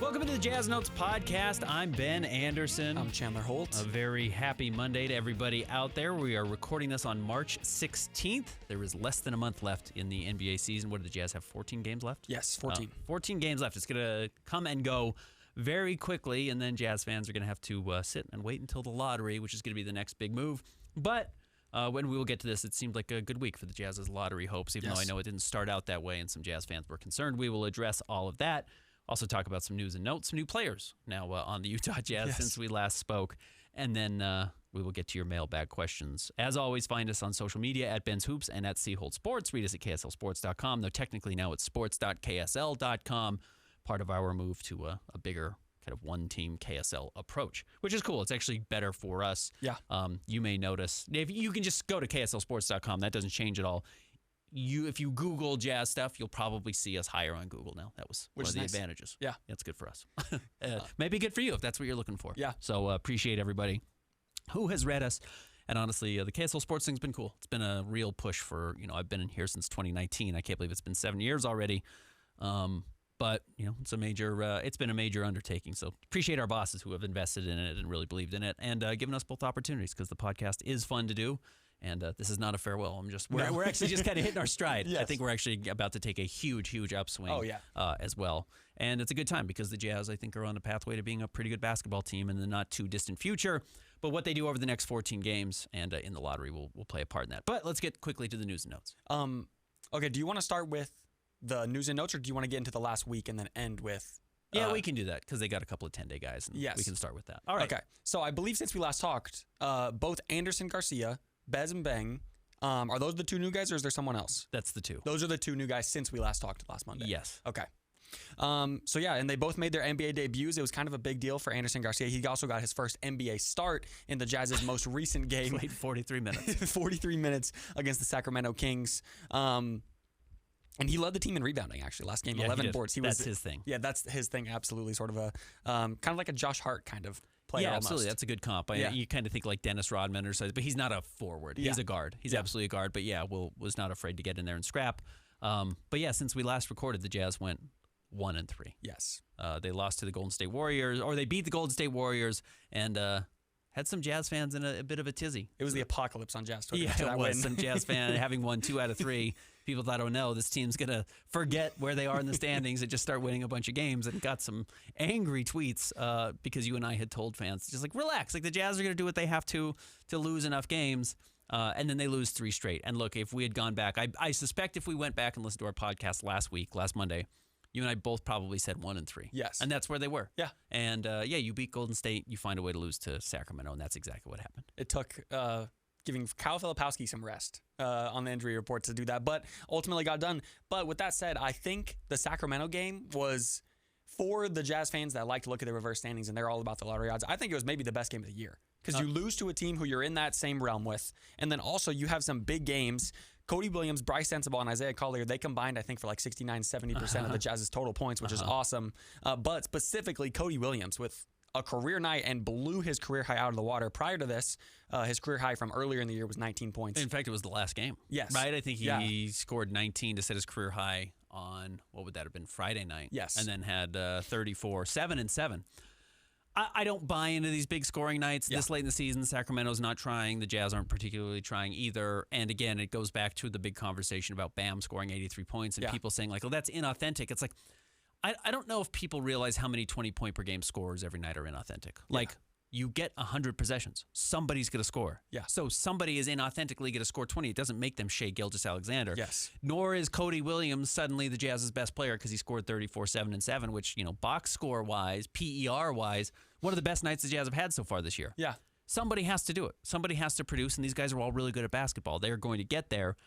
Welcome to the Jazz Notes podcast. I'm Ben Anderson. I'm Chandler Holt. A very happy Monday to everybody out there. We are recording this on March 16th. There is less than a month left in the NBA season. What do the Jazz have, 14 games left? Yes, 14. 14 games left. It's going to come and go very quickly, and then Jazz fans are going to have to sit and wait until the lottery, which is going to be the next big move. But when we will get to this, it seemed like a good week for the Jazz's lottery hopes, even though I know it didn't start out that way and some Jazz fans were concerned. We will address all of that. Also talk about some news and notes, some new players now on the Utah Jazz since we last spoke. And then we will get to your mailbag questions. As always, find us on social media at Ben's Hoops and at Holt Sports. Read us at KSLSports.com, though technically now it's sports.ksl.com, part of our move to a bigger kind of one-team KSL approach, which is cool. It's actually better for us. Yeah. You may notice, if you can just go to KSLSports.com. That doesn't change at all. If you Google Jazz stuff, you'll probably see us higher on Google now. That was one of the advantages. Yeah. That's good for us. Maybe good for you if that's what you're looking for. Yeah. So appreciate everybody who has read us. And honestly, the KSL Sports thing's been cool. It's been a real push for, I've been in here since 2019. I can't believe it's been 7 years already. But, it's been a major undertaking. So appreciate our bosses who have invested in it and really believed in it and given us both opportunities because the podcast is fun to do. And this is not a farewell. We're actually just kind of hitting our stride. Yes. I think we're actually about to take a huge upswing as well. And it's a good time because the Jazz, I think, are on a pathway to being a pretty good basketball team in the not too distant future. But what they do over the next 14 games and in the lottery will play a part in that. But let's get quickly to the news and notes. Okay, do you want to start with the news and notes or do you want to get into the last week and then end with... Yeah, we can do that because they got a couple of 10-day guys. And we can start with that. All right. Okay, so I believe since we last talked, both Anderson Garcia... Bez and Bang, are those the two new guys or is there someone else? That's the two. Those are the two new guys since we last talked last Monday. Yes. Okay. And they both made their NBA debuts. It was kind of a big deal for Anderson Garcia. He also got his first NBA start in the Jazz's most recent game. Played 43 minutes. 43 minutes against the Sacramento Kings. And he led the team in rebounding, actually, last game, 11 boards. That's his thing. Yeah, that's his thing, absolutely. Sort of a kind of like a Josh Hart kind of player almost. Absolutely. That's a good comp. You kind of think like Dennis Rodman or something, but he's not a forward. He's a guard. He's absolutely a guard, but was not afraid to get in there and scrap. Since we last recorded, the Jazz went 1-3. Yes. They lost to the Golden State Warriors, or they beat the Golden State Warriors, and had some Jazz fans in a bit of a tizzy. It was the apocalypse on Jazz Twitter. Yeah, it was. Some Jazz fan having won 2 out of 3. People thought, oh no, this team's going to forget where they are in the standings and just start winning a bunch of games, and got some angry tweets because you and I had told fans, just like, relax, like the Jazz are going to do what they have to lose enough games, and then they lose 3 straight. And look, if we had gone back, I suspect if we went back and listened to our podcast last Monday, you and I both probably said 1-3. Yes. And that's where they were. Yeah. And you beat Golden State, you find a way to lose to Sacramento, and that's exactly what happened. It took giving Kyle Filipowski some rest on the injury report to do that, but ultimately got done. But with that said, I think the Sacramento game was, for the Jazz fans that like to look at the reverse standings and they're all about the lottery odds, I think it was maybe the best game of the year because you lose to a team who you're in that same realm with, and then also you have some big games. Cody Williams, Bryce Sensabaugh, and Isaiah Collier, they combined, I think, for like 69-70% of the Jazz's total points, which is awesome. But specifically, Cody Williams with a career night and blew his career high out of the water. Prior to this, his career high from earlier in the year was 19 points. In fact, it was the last game. Yes. Right? I think he scored 19 to set his career high on, what would that have been, Friday night? Yes. And then had 34, 7-7. I don't buy into these big scoring nights this late in the season. Sacramento's not trying. The Jazz aren't particularly trying either. And again, it goes back to the big conversation about Bam scoring 83 points and people saying, like, oh, that's inauthentic. It's like, I don't know if people realize how many 20-point per game scorers every night are inauthentic. Like, you get 100 possessions. Somebody's going to score. Yeah. So somebody is inauthentically going to score 20. It doesn't make them Shai Gilgeous-Alexander. Yes. Nor is Cody Williams suddenly the Jazz's best player because he scored 34, 7-7, which, box score-wise, PER-wise, one of the best nights the Jazz have had so far this year. Yeah. Somebody has to do it. Somebody has to produce, and these guys are all really good at basketball. They're going to get there.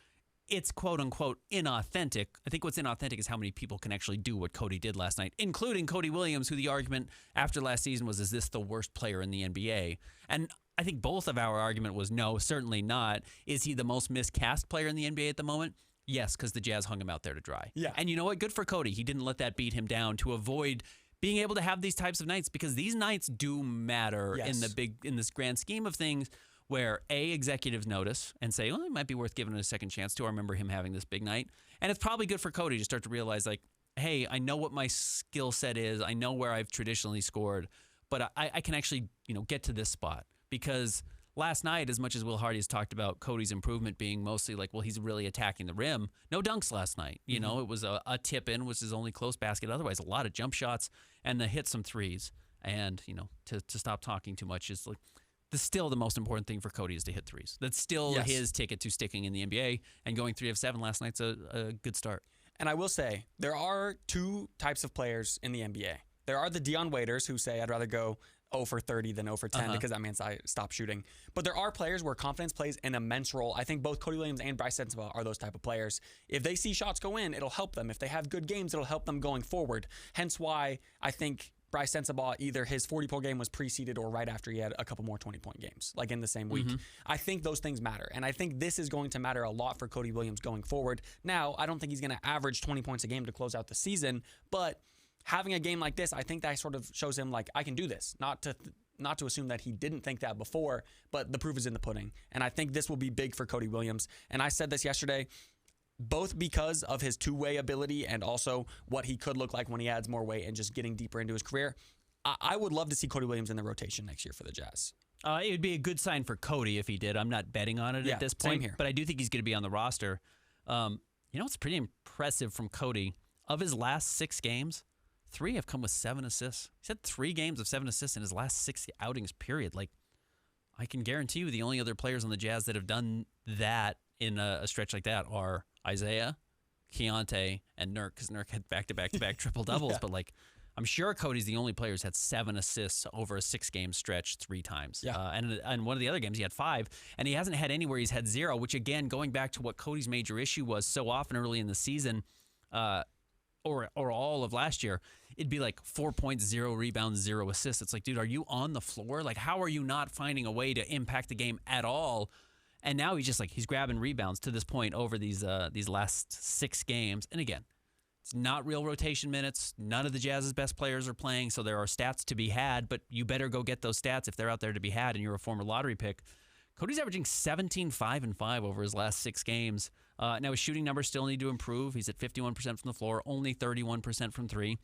It's quote-unquote inauthentic. I think what's inauthentic is how many people can actually do what Cody did last night, including Cody Williams, who the argument after last season was, is this the worst player in the NBA? And I think both of our argument was no, certainly not. Is he the most miscast player in the NBA at the moment? Yes, because the Jazz hung him out there to dry. Yeah. And you know what? Good for Cody. He didn't let that beat him down to avoid being able to have these types of nights, because these nights do matter in this grand scheme of things, where executives notice and say, well, it might be worth giving it a second chance too. I remember him having this big night. And it's probably good for Cody to start to realize, like, hey, I know what my skill set is. I know where I've traditionally scored, but I can actually, get to this spot. Because last night, as much as Will Hardy has talked about Cody's improvement being mostly like, well, he's really attacking the rim. No dunks last night. It was a tip in, was his only close basket. Otherwise, a lot of jump shots and the hit some threes. And, to stop talking too much is like, still the most important thing for Cody is to hit threes. That's still his ticket to sticking in the NBA, and going 3 of 7 last night's a good start. And I will say, there are two types of players in the NBA. There are the Dion Waiters who say, I'd rather go 0 for 30 than 0 for 10 because that means I stop shooting. But there are players where confidence plays an immense role. I think both Cody Williams and Bryce Sensabaugh are those type of players. If they see shots go in, it'll help them. If they have good games, it'll help them going forward. Hence why I think Bryce Sensabaugh, either his 40-point game was preceded or right after he had a couple more 20-point games, like in the same week. I think those things matter. And I think this is going to matter a lot for Cody Williams going forward. Now, I don't think he's going to average 20 points a game to close out the season, but having a game like this, I think that sort of shows him like, I can do this. Not to assume that he didn't think that before, but the proof is in the pudding. And I think this will be big for Cody Williams. And I said this yesterday, both because of his two-way ability and also what he could look like when he adds more weight and just getting deeper into his career. I would love to see Cody Williams in the rotation next year for the Jazz. It would be a good sign for Cody if he did. I'm not betting on it at this point, same here. But I do think he's going to be on the roster. It's pretty impressive from Cody. Of his last 6 games, 3 have come with 7 assists. He's had 3 games of 7 assists in his last 6 outings, period. Like, I can guarantee you the only other players on the Jazz that have done that in a stretch like that are Isaiah, Keontae, and Nurk, because Nurk had back-to-back triple-doubles. But, I'm sure Cody's the only player who's had 7 assists over a 6-game stretch 3 times. And one of the other games, he had 5. And he hasn't had anywhere he's had 0, which, again, going back to what Cody's major issue was so often early in the season, or all of last year, it'd be like 4 points, 0 rebounds, 0 assists. It's like, dude, are you on the floor? Like, how are you not finding a way to impact the game at all? And now he's just like, he's grabbing rebounds to this point over these last 6 games. And again, it's not real rotation minutes. None of the Jazz's best players are playing, so there are stats to be had, but you better go get those stats if they're out there to be had and you're a former lottery pick. Cody's averaging 17, 5, and 5 over his last 6 games. Now his shooting numbers still need to improve. He's at 51% from the floor, only 31% from 3.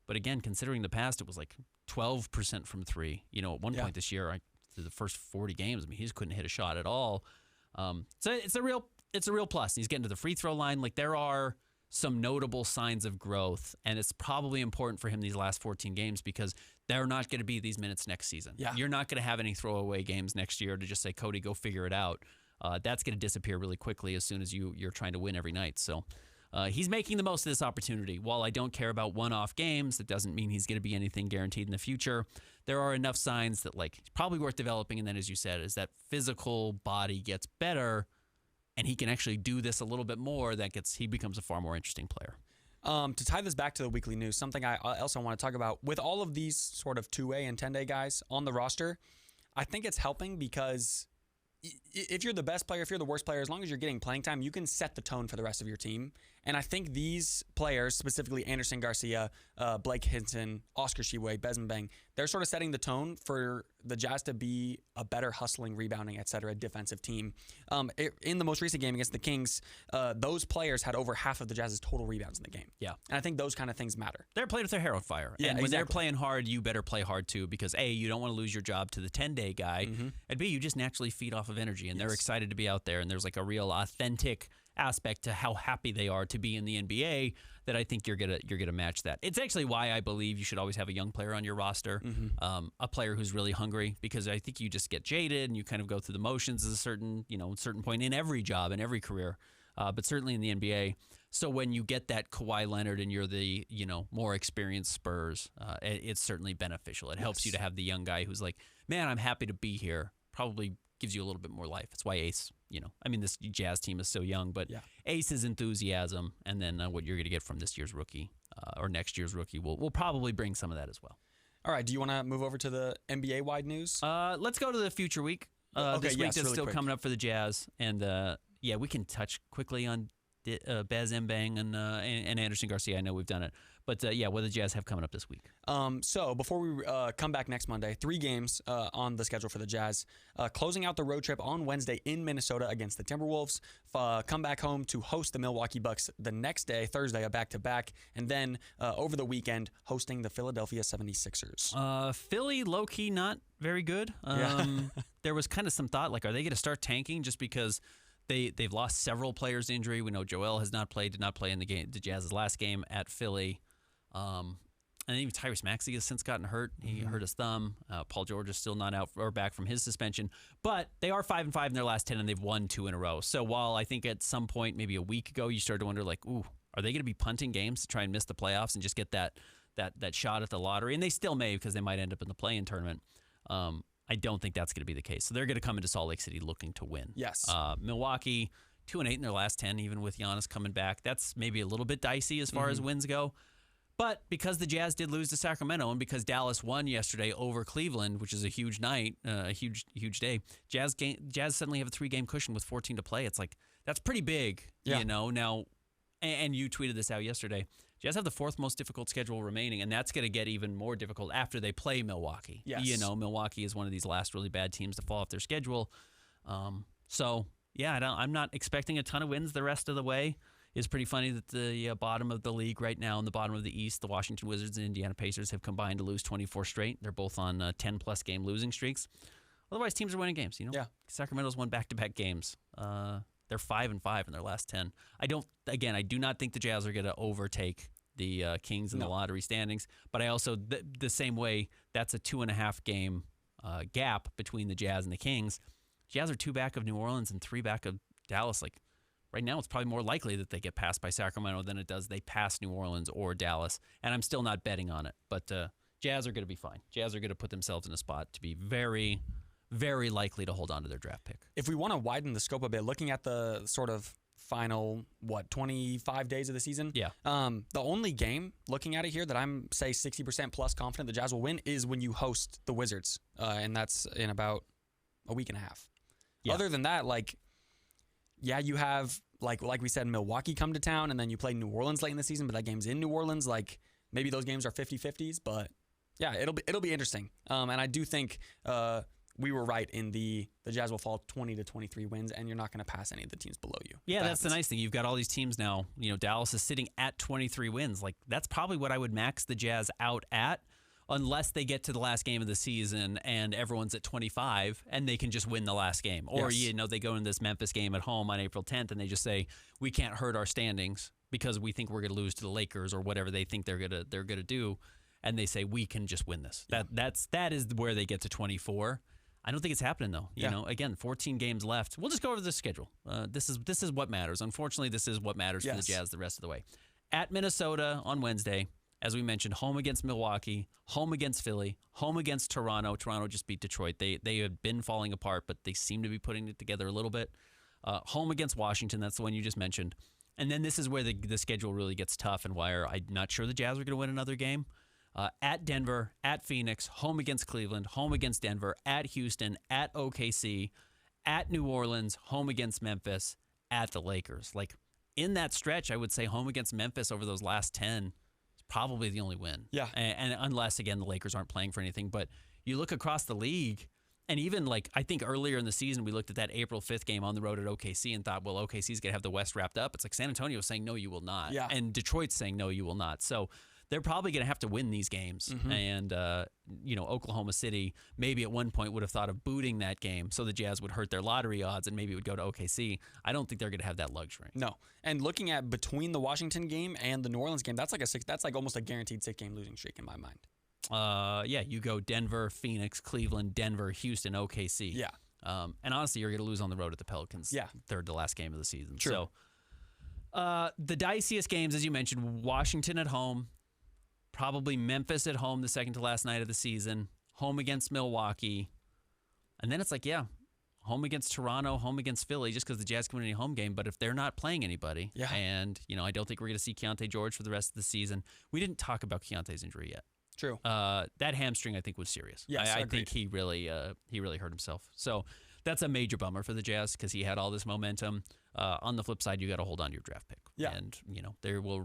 But again, considering the past, it was like 12% from 3. At one point this year, through the first 40 games, he just couldn't hit a shot at all. So it's a real plus. He's getting to the free throw line. Like, there are some notable signs of growth, and it's probably important for him these last 14 games because they're not going to be these minutes next season. You're not going to have any throwaway games next year to just say, Cody, go figure it out. That's going to disappear really quickly as soon as you're trying to win every night. So he's making the most of this opportunity. While I don't care about one-off games, that doesn't mean he's going to be anything guaranteed in the future. There are enough signs that it's probably worth developing. And then, as you said, as that physical body gets better and he can actually do this a little bit more, he becomes a far more interesting player. To tie this back to the weekly news, something I also want to talk about, with all of these sort of 2-way and 10-day guys on the roster, I think it's helping because if you're the best player, if you're the worst player, as long as you're getting playing time, you can set the tone for the rest of your team. And I think these players, specifically Anderson Garcia, Blake Hinton, Oscar Tshiebwe, Besenbeng, they're sort of setting the tone for the Jazz to be a better hustling, rebounding, et cetera, defensive team. In the most recent game against the Kings, those players had over half of the Jazz's total rebounds in the game. Yeah. And I think those kind of things matter. They're playing with their hair on fire. Yeah, and when they're playing hard, you better play hard too, because A, you don't want to lose your job to the 10-day guy, and B, you just naturally feed off of energy, and they're excited to be out there, and there's like a real authentic aspect to how happy they are to be in the NBA that I think you're gonna match that. It's actually why I believe you should always have a young player on your roster, a player who's really hungry, because I think you just get jaded and you kind of go through the motions at a certain point in every job and every career, but certainly in the NBA. So when you get that Kawhi Leonard and you're the more experienced Spurs, it's certainly beneficial. It helps you to have the young guy who's like, man, I'm happy to be here. Probably gives you a little bit more life. It's why Ace, this Jazz team is so young, but Ace's enthusiasm and then what you're going to get from this year's rookie or next year's rookie will probably bring some of that as well. All right. Do you want to move over to the NBA-wide news? Let's go to the future week. This week that's really still coming up for the Jazz. And, we can touch quickly on Baz Mbang and Anderson Garcia. I know we've done it. But, yeah, what do the Jazz have coming up this week? So before we come back next Monday, 3 games on the schedule for the Jazz. Closing out the road trip on Wednesday in Minnesota against the Timberwolves. Come back home to host the Milwaukee Bucks the next day, Thursday, a back-to-back. And then over the weekend, hosting the Philadelphia 76ers. Philly, low-key, not very good. There was kind of some thought, like, are they going to start tanking just because they've lost several players to injury? We know Joel has not played, did not play in the Jazz's last game at Philly. And even Tyrese Maxey has since gotten hurt. He hurt his thumb. Paul George is still not out or back from his suspension. But they are 5-5 in their last 10, and they've won 2 in a row. So while I think at some point, maybe a week ago, you started to wonder, like, ooh, are they going to be punting games to try and miss the playoffs and just get that shot at the lottery? And they still may, because they might end up in the play-in tournament. I don't think that's going to be the case. So they're going to come into Salt Lake City looking to win. Yes. Milwaukee, 2-8 in their last 10, even with Giannis coming back. That's maybe a little bit dicey as far as wins go. But because the Jazz did lose to Sacramento and because Dallas won yesterday over Cleveland, which is a huge night, a huge day, Jazz suddenly have a 3-game cushion with 14 to play. It's like, that's pretty big, you know. Now, and you tweeted this out yesterday, Jazz have the 4th most difficult schedule remaining, and that's going to get even more difficult after they play Milwaukee. Yes. You know, Milwaukee is one of these last really bad teams to fall off their schedule. So, yeah, I'm not expecting a ton of wins the rest of the way. It's pretty funny that the bottom of the league right now, in the bottom of the East, the Washington Wizards and Indiana Pacers have combined to lose 24 straight. They're both on 10-plus game losing streaks. Otherwise, teams are winning games, you know? Yeah. Sacramento's won back-to-back games. They're 5-5 in their last 10. I do not think the Jazz are going to overtake the Kings in the lottery standings, but I also, the same way, that's a 2.5 game gap between the Jazz and the Kings. Jazz are 2 back of New Orleans and 3 back of Dallas. Like, right now, it's probably more likely that they get passed by Sacramento than it does they pass New Orleans or Dallas, and I'm still not betting on it. But Jazz are going to be fine. Jazz are going to put themselves in a spot to be very, very likely to hold on to their draft pick. If we want to widen the scope a bit, looking at the sort of final, 25 days of the season? Yeah. The only game, looking at it here, that I'm, say, 60% plus confident the Jazz will win is when you host the Wizards, and that's in about a week and a half. Yeah. Other than that, like, yeah, you have, like we said, Milwaukee come to town, and then you play New Orleans late in the season, but that game's in New Orleans. Like, maybe those games are 50-50s, but yeah, it'll be interesting. And I do think we were right in the Jazz will fall 20 to 23 wins, and you're not going to pass any of the teams below you. Yeah, that's the nice thing. You've got all these teams now. You know, Dallas is sitting at 23 wins. Like, that's probably what I would max the Jazz out at, unless they get to the last game of the season and everyone's at 25 and they can just win the last game. Or, you know, they go in this Memphis game at home on April 10th and they just say, we can't hurt our standings because we think we're going to lose to the Lakers or whatever they think they're going to do. And they say, we can just win this. Yeah. That is where they get to 24. I don't think it's happening, though. You know, again, 14 games left. We'll just go over the schedule. This is what matters. Unfortunately, this is what matters for the Jazz the rest of the way. At Minnesota on Wednesday, as we mentioned, home against Milwaukee, home against Philly, home against Toronto. Toronto just beat Detroit. They had been falling apart, but they seem to be putting it together a little bit. Home against Washington. That's the one you just mentioned. And then this is where the schedule really gets tough and why I'm not sure the Jazz are going to win another game. At Denver, at Phoenix, home against Cleveland, home against Denver, at Houston, at OKC, at New Orleans, home against Memphis, at the Lakers. Like, in that stretch, I would say home against Memphis over those last 10 is probably the only win. Yeah. And unless, again, the Lakers aren't playing for anything. But you look across the league, and even, like, I think earlier in the season, we looked at that April 5th game on the road at OKC and thought, well, OKC's going to have the West wrapped up. It's like San Antonio's saying, no, you will not. Yeah. And Detroit's saying, no, you will not. So they're probably going to have to win these games. And, you know, Oklahoma City maybe at one point would have thought of booting that game so the Jazz would hurt their lottery odds and maybe it would go to OKC. I don't think they're going to have that luxury. No. And looking at between the Washington game and the New Orleans game, that's like almost a guaranteed 6-game losing streak in my mind. Yeah, you go Denver, Phoenix, Cleveland, Denver, Houston, OKC. Yeah. And honestly, you're going to lose on the road at the Pelicans. Yeah. Third to last game of the season. True. So the diciest games, as you mentioned, Washington at home, probably Memphis at home the second to last night of the season, home against Milwaukee. And then it's like, yeah, home against Toronto, home against Philly, just because the Jazz can win any home game. But if they're not playing anybody, and, you know, I don't think we're going to see Keontae George for the rest of the season. We didn't talk about Keontae's injury yet. True. That hamstring, I think, was serious. Yes, I think he really hurt himself. So that's a major bummer for the Jazz because he had all this momentum. On the flip side, you got to hold on to your draft pick. Yeah. And,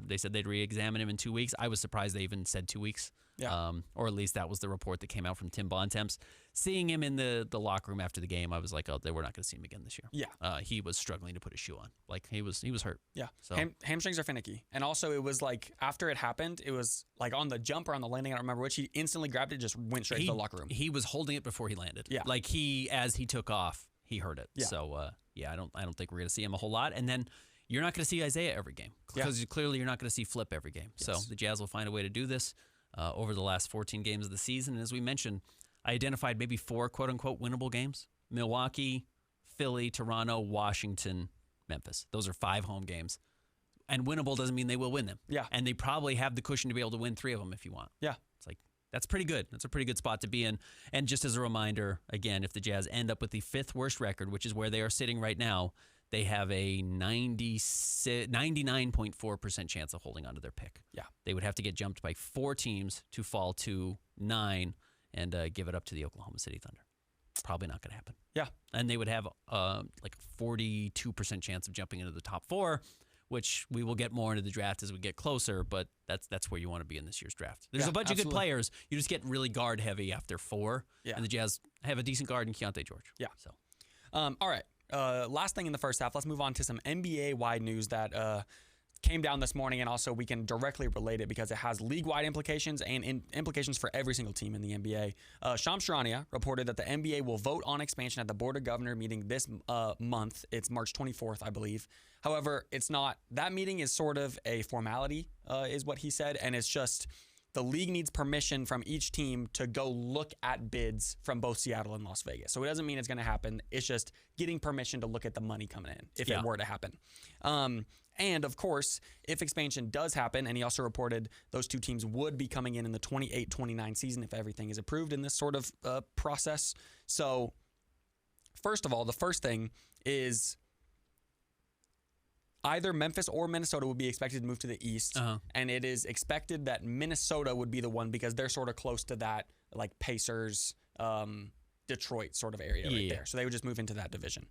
they said they'd re-examine him in 2 weeks. I was surprised they even said 2 weeks. Yeah. Or at least that was the report that came out from Tim Bontemps. Seeing him in the locker room after the game, I was like, oh, we're not going to see him again this year. Yeah. He was struggling to put his shoe on. Like, he was hurt. Yeah. So Hamstrings are finicky. And also, it was like, after it happened, it was like on the jump or on the landing, I don't remember which, he instantly grabbed it, just went straight to the locker room. He was holding it before he landed. Yeah. Like, as he took off, he hurt it. Yeah. So, I don't think we're going to see him a whole lot. And then you're not going to see Isaiah every game because clearly you're not going to see Flip every game. Yes. So the Jazz will find a way to do this over the last 14 games of the season. And as we mentioned, I identified maybe 4 quote-unquote winnable games. Milwaukee, Philly, Toronto, Washington, Memphis. Those are 5 home games. And winnable doesn't mean they will win them. Yeah. And they probably have the cushion to be able to win 3 of them if you want. Yeah. It's like, that's pretty good. That's a pretty good spot to be in. And just as a reminder, again, if the Jazz end up with the 5th worst record, which is where they are sitting right now, they have a 99.4% chance of holding onto their pick. Yeah. They would have to get jumped by 4 teams to fall to 9 and give it up to the Oklahoma City Thunder. Probably not going to happen. Yeah. And they would have like a 42% chance of jumping into the top 4, which we will get more into the draft as we get closer, but that's where you want to be in this year's draft. There's a bunch of good players. You just get really guard heavy after 4, and the Jazz have a decent guard in Keontae George. Yeah. So, all right. Last thing in the first half, let's move on to some NBA-wide news that came down this morning, and also we can directly relate it because it has league-wide implications and implications for every single team in the NBA. Shams Charania reported that the NBA will vote on expansion at the Board of Governors meeting this month. It's March 24th, I believe. However, it's not. That meeting is sort of a formality, is what he said, and it's just the league needs permission from each team to go look at bids from both Seattle and Las Vegas. So it doesn't mean it's going to happen. It's just getting permission to look at the money coming in if it were to happen. And, of course, if expansion does happen, and he also reported those 2 teams would be coming in the 28-29 season if everything is approved in this sort of process. So, first of all, the first thing is either Memphis or Minnesota would be expected to move to the East, and it is expected that Minnesota would be the one because they're sort of close to that, like Pacers, Detroit sort of area right there. So they would just move into that division.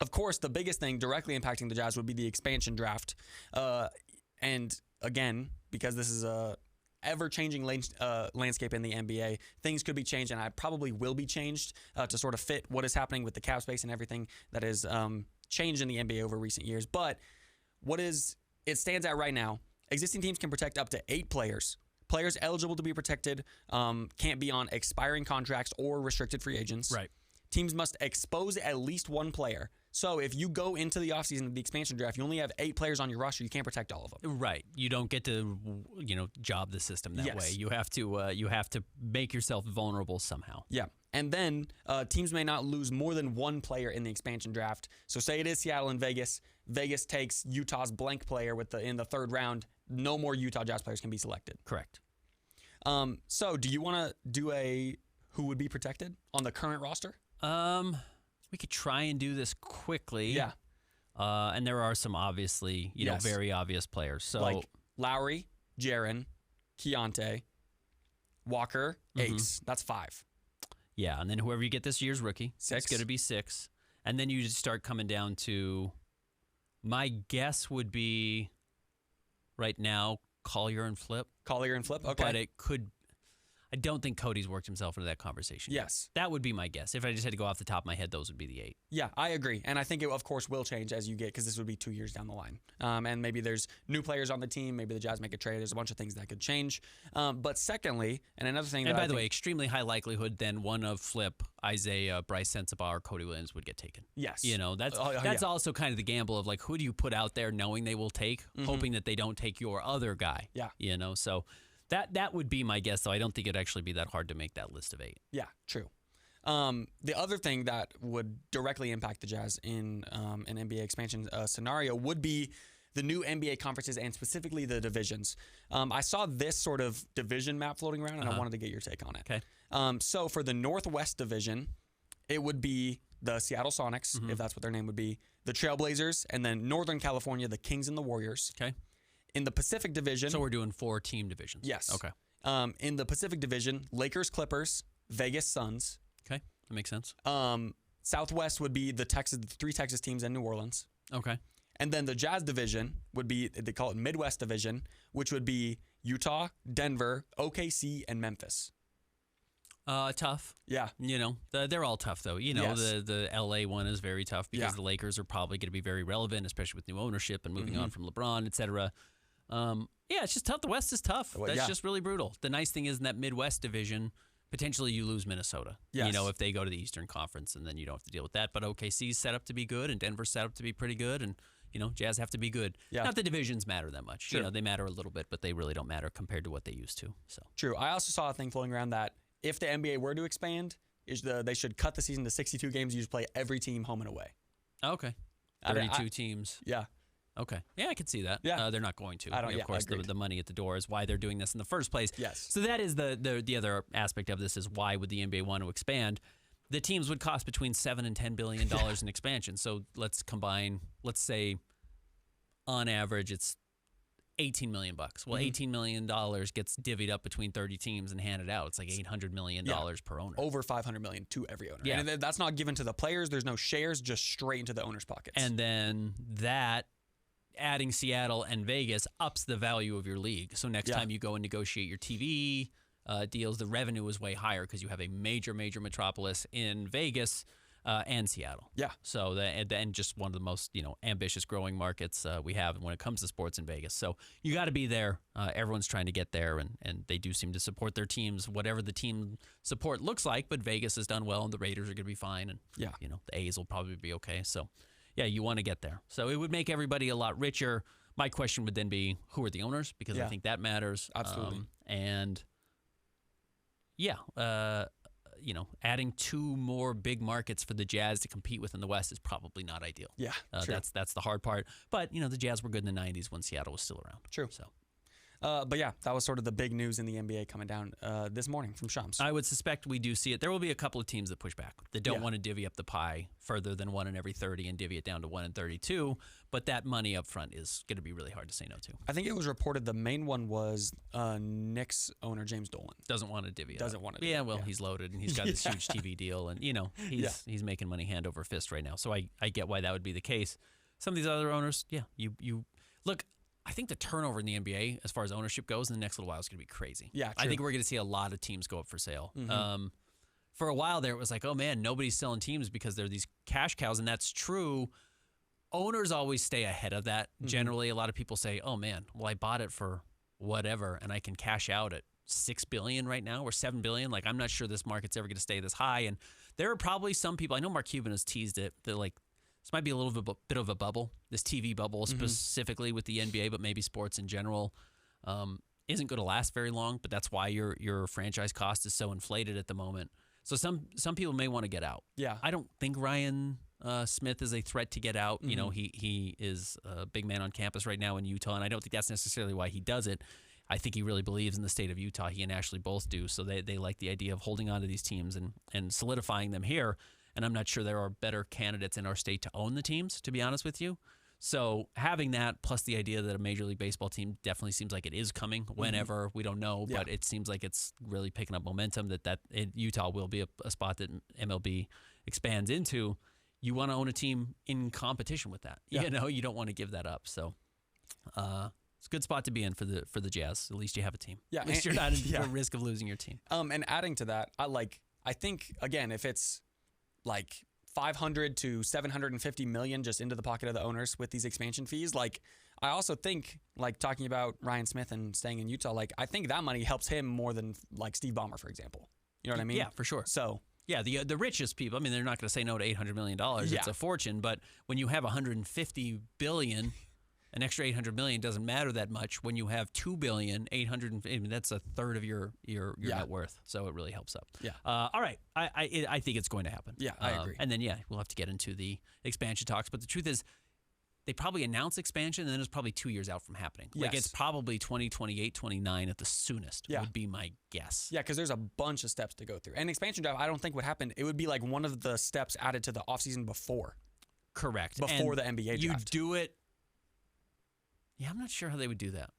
Of course, the biggest thing directly impacting the Jazz would be the expansion draft. And again, because this is a ever-changing landscape in the NBA, things could be changed, and I probably will be changed to sort of fit what is happening with the cap space and everything that is changed in the NBA over recent years. But it stands out right now, existing teams can protect up to 8 players. Players eligible to be protected can't be on expiring contracts or restricted free agents. Right. Teams must expose at least 1 player. So if you go into the offseason of the expansion draft, you only have 8 players on your roster. You can't protect all of them. Right. You don't get to, job the system that way. You have to make yourself vulnerable somehow. Yeah. And then teams may not lose more than 1 player in the expansion draft. So say it is Seattle and Vegas. Vegas takes Utah's blank player in the 3rd round. No more Utah Jazz players can be selected. Correct. So do you want to do who would be protected on the current roster? We could try and do this quickly. Yeah. And there are some obviously, very obvious players. So like Lowry, Jaren, Keontae, Walker, Ace. That's 5. Yeah, and then whoever you get this year's rookie, 6. It's going to be 6. And then you just start coming down to, my guess would be right now Collier and Flip. Okay. But it could. I don't think Cody's worked himself into that conversation. Yes. That would be my guess. If I just had to go off the top of my head, those would be the 8. Yeah, I agree. And I think it, of course, will change as you get, because this would be 2 years down the line. And maybe there's new players on the team. Maybe the Jazz make a trade. There's a bunch of things that could change. But secondly, and another thing and by the way, extremely high likelihood then one of Flip, Isaiah, Bryce Sensabaugh, or Cody Williams would get taken. Yes. That's also kind of the gamble of like, who do you put out there knowing they will take, hoping that they don't take your other guy. Yeah. So that would be my guess, though. I don't think it'd actually be that hard to make that list of 8. Yeah, true. The other thing that would directly impact the Jazz in an NBA expansion scenario would be the new NBA conferences and specifically the divisions. I saw this sort of division map floating around, and I wanted to get your take on it. Okay. So for the Northwest Division, it would be the Seattle Sonics, if that's what their name would be, the Trailblazers, and then Northern California, the Kings and the Warriors. Okay. In the Pacific Division... So we're doing 4 team divisions. Yes. Okay. In the Pacific Division, Lakers, Clippers, Vegas, Suns. Okay. That makes sense. Southwest would be the three Texas teams and New Orleans. Okay. And then the Jazz division would be, they call it Midwest division, which would be Utah, Denver, OKC, and Memphis. Tough. Yeah. They're all tough, though. Yes. The LA one is very tough because the Lakers are probably going to be very relevant, especially with new ownership and moving on from LeBron, et cetera. It's just tough. The West is tough. That's just really brutal. The nice thing is in that Midwest division, potentially you lose Minnesota. Yes. If they go to the Eastern Conference, and then you don't have to deal with that. But OKC's set up to be good, and Denver's set up to be pretty good, and Jazz have to be good. Yeah. Not the divisions matter that much. Sure. They matter a little bit, but they really don't matter compared to what they used to. So true. I also saw a thing floating around that if the NBA were to expand, they should cut the season to 62 games. You just play every team home and away. Okay. 32 teams. Yeah. Okay. Yeah, I could see that. Yeah. They're not going to. Of course, the money at the door is why they're doing this in the first place. Yes. So that is the other aspect of this is why would the NBA want to expand? The teams would cost between $7 and $10 billion in expansion. So let's say on average it's $18 million. Well, $18 million gets divvied up between 30 teams and handed out. It's like $800 million per owner. Over $500 million to every owner. Yeah. And that's not given to the players. There's no shares, just straight into the owners' pockets. And then that, adding Seattle and Vegas, ups the value of your league. So next time you go and negotiate your TV deals, the revenue is way higher because you have a major metropolis in Vegas and Seattle. Yeah. So and just one of the most ambitious growing markets we have when it comes to sports in Vegas. So you got to be there. Everyone's trying to get there, and they do seem to support their teams, whatever the team support looks like. But Vegas has done well, and the Raiders are going to be fine, and the A's will probably be okay. So yeah, you want to get there. So it would make everybody a lot richer. My question would then be, who are the owners? Because I think that matters. Absolutely. Adding two more big markets for the Jazz to compete with in the West is probably not ideal. Yeah, that's the hard part. But the Jazz were good in the '90s when Seattle was still around. True. So, but yeah, that was sort of the big news in the NBA coming down this morning from Shams. I would suspect we do see it. There will be a couple of teams that push back. That don't want to divvy up the pie further than 1 in every 30 and divvy it down to 1 in 32. But that money up front is going to be really hard to say no to. I think it was reported the main one was Knicks owner James Dolan. Doesn't want to divvy it Doesn't up. want to. Yeah, well, he's loaded and he's got this huge TV deal, and he's making money hand over fist right now. So I get why that would be the case. Some of these other owners, you look. I think the turnover in the NBA, as far as ownership goes, in the next little while is going to be crazy. Yeah, true. I think we're going to see a lot of teams go up for sale. For a while there, it was like, oh man, nobody's selling teams because they're these cash cows, and that's true. Owners always stay ahead of that. Generally, a lot of people say, oh man, well, I bought it for whatever, and I can cash out at $6 billion right now or $7 billion. Like, I'm not sure this market's ever going to stay this high. And there are probably some people, I know Mark Cuban has teased it, that like, this might be a little bit of a bubble, this TV bubble specifically with the NBA, but maybe sports in general isn't going to last very long. But that's why your franchise cost is so inflated at the moment. So some people may want to get out. Yeah, I don't think Ryan Smith is a threat to get out. He is a big man on campus right now in Utah, and I don't think that's necessarily why he does it. I think he really believes in the state of Utah. He and Ashley both do. So they like the idea of holding on to these teams and solidifying them here. And I'm not sure there are better candidates in our state to own the teams, to be honest with you. So having that, plus the idea that a Major League Baseball team definitely seems like it is coming whenever, we don't know, but it seems like it's really picking up momentum that Utah will be a spot that MLB expands into. You want to own a team in competition with that. Yeah. You don't want to give that up. So it's a good spot to be in for the Jazz. At least you have a team. Yeah, At least you're not at risk of losing your team. And adding to that, I think, again, if it's like 500 to 750 million just into the pocket of the owners with these expansion fees, like I also think, like talking about Ryan Smith and staying in Utah, like I think that money helps him more than like Steve Ballmer, for example. You know what I mean? Yeah, for sure. So yeah, the richest people, I mean, they're not going to say no to $800 million. It's a fortune, but when you have $150 billion, an extra $800 million doesn't matter that much. When you have $2 billion, that's a third of your net worth. So it really helps up. Yeah. All right. I think it's going to happen. Yeah, I agree. And then we'll have to get into the expansion talks. But the truth is, they probably announce expansion, and then it's probably 2 years out from happening. Yes. Like it's probably 2028, 29 at the soonest. Would be my guess. Yeah, because there's a bunch of steps to go through. And expansion draft, I don't think would happen. It would be like one of the steps added to the offseason before. Correct. Before the NBA draft. You do it. Yeah, I'm not sure how they would do that.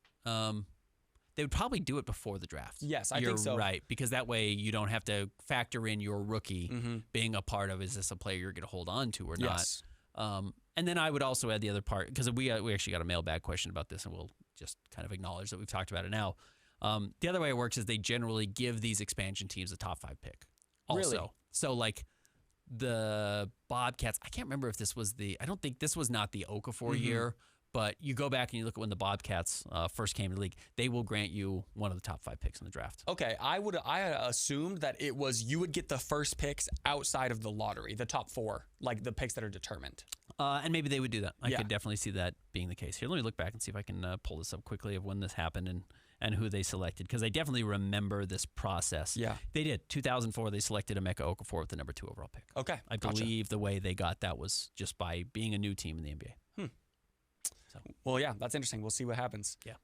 They would probably do it before the draft. Yes, I You're think so. right, because that way you don't have to factor in your rookie being a part of, is this a player you're going to hold on to or Yes. not? And then I would also add the other part, because we actually got a mailbag question about this, and we'll just kind of acknowledge that we've talked about it now. The other way it works is they generally give these expansion teams a top 5 pick. Also. Really? So like the Bobcats, I can't remember if this was I don't think this was not the Okafor year, but you go back and you look at when the Bobcats first came to the league, they will grant you one of the top 5 picks in the draft. Okay, I assumed that it was you would get the first picks outside of the lottery, the top 4, like the picks that are determined. And maybe they would do that. I Yeah. could definitely see that being the case. Here, let me look back and see if I can pull this up quickly of when this happened and who they selected, because I definitely remember this process. Yeah. They did. 2004, they selected Emeka Okafor with the number 2 overall pick. Okay, I believe the way they got that was just by being a new team in the NBA. Well, yeah, that's interesting. We'll see what happens. Yeah.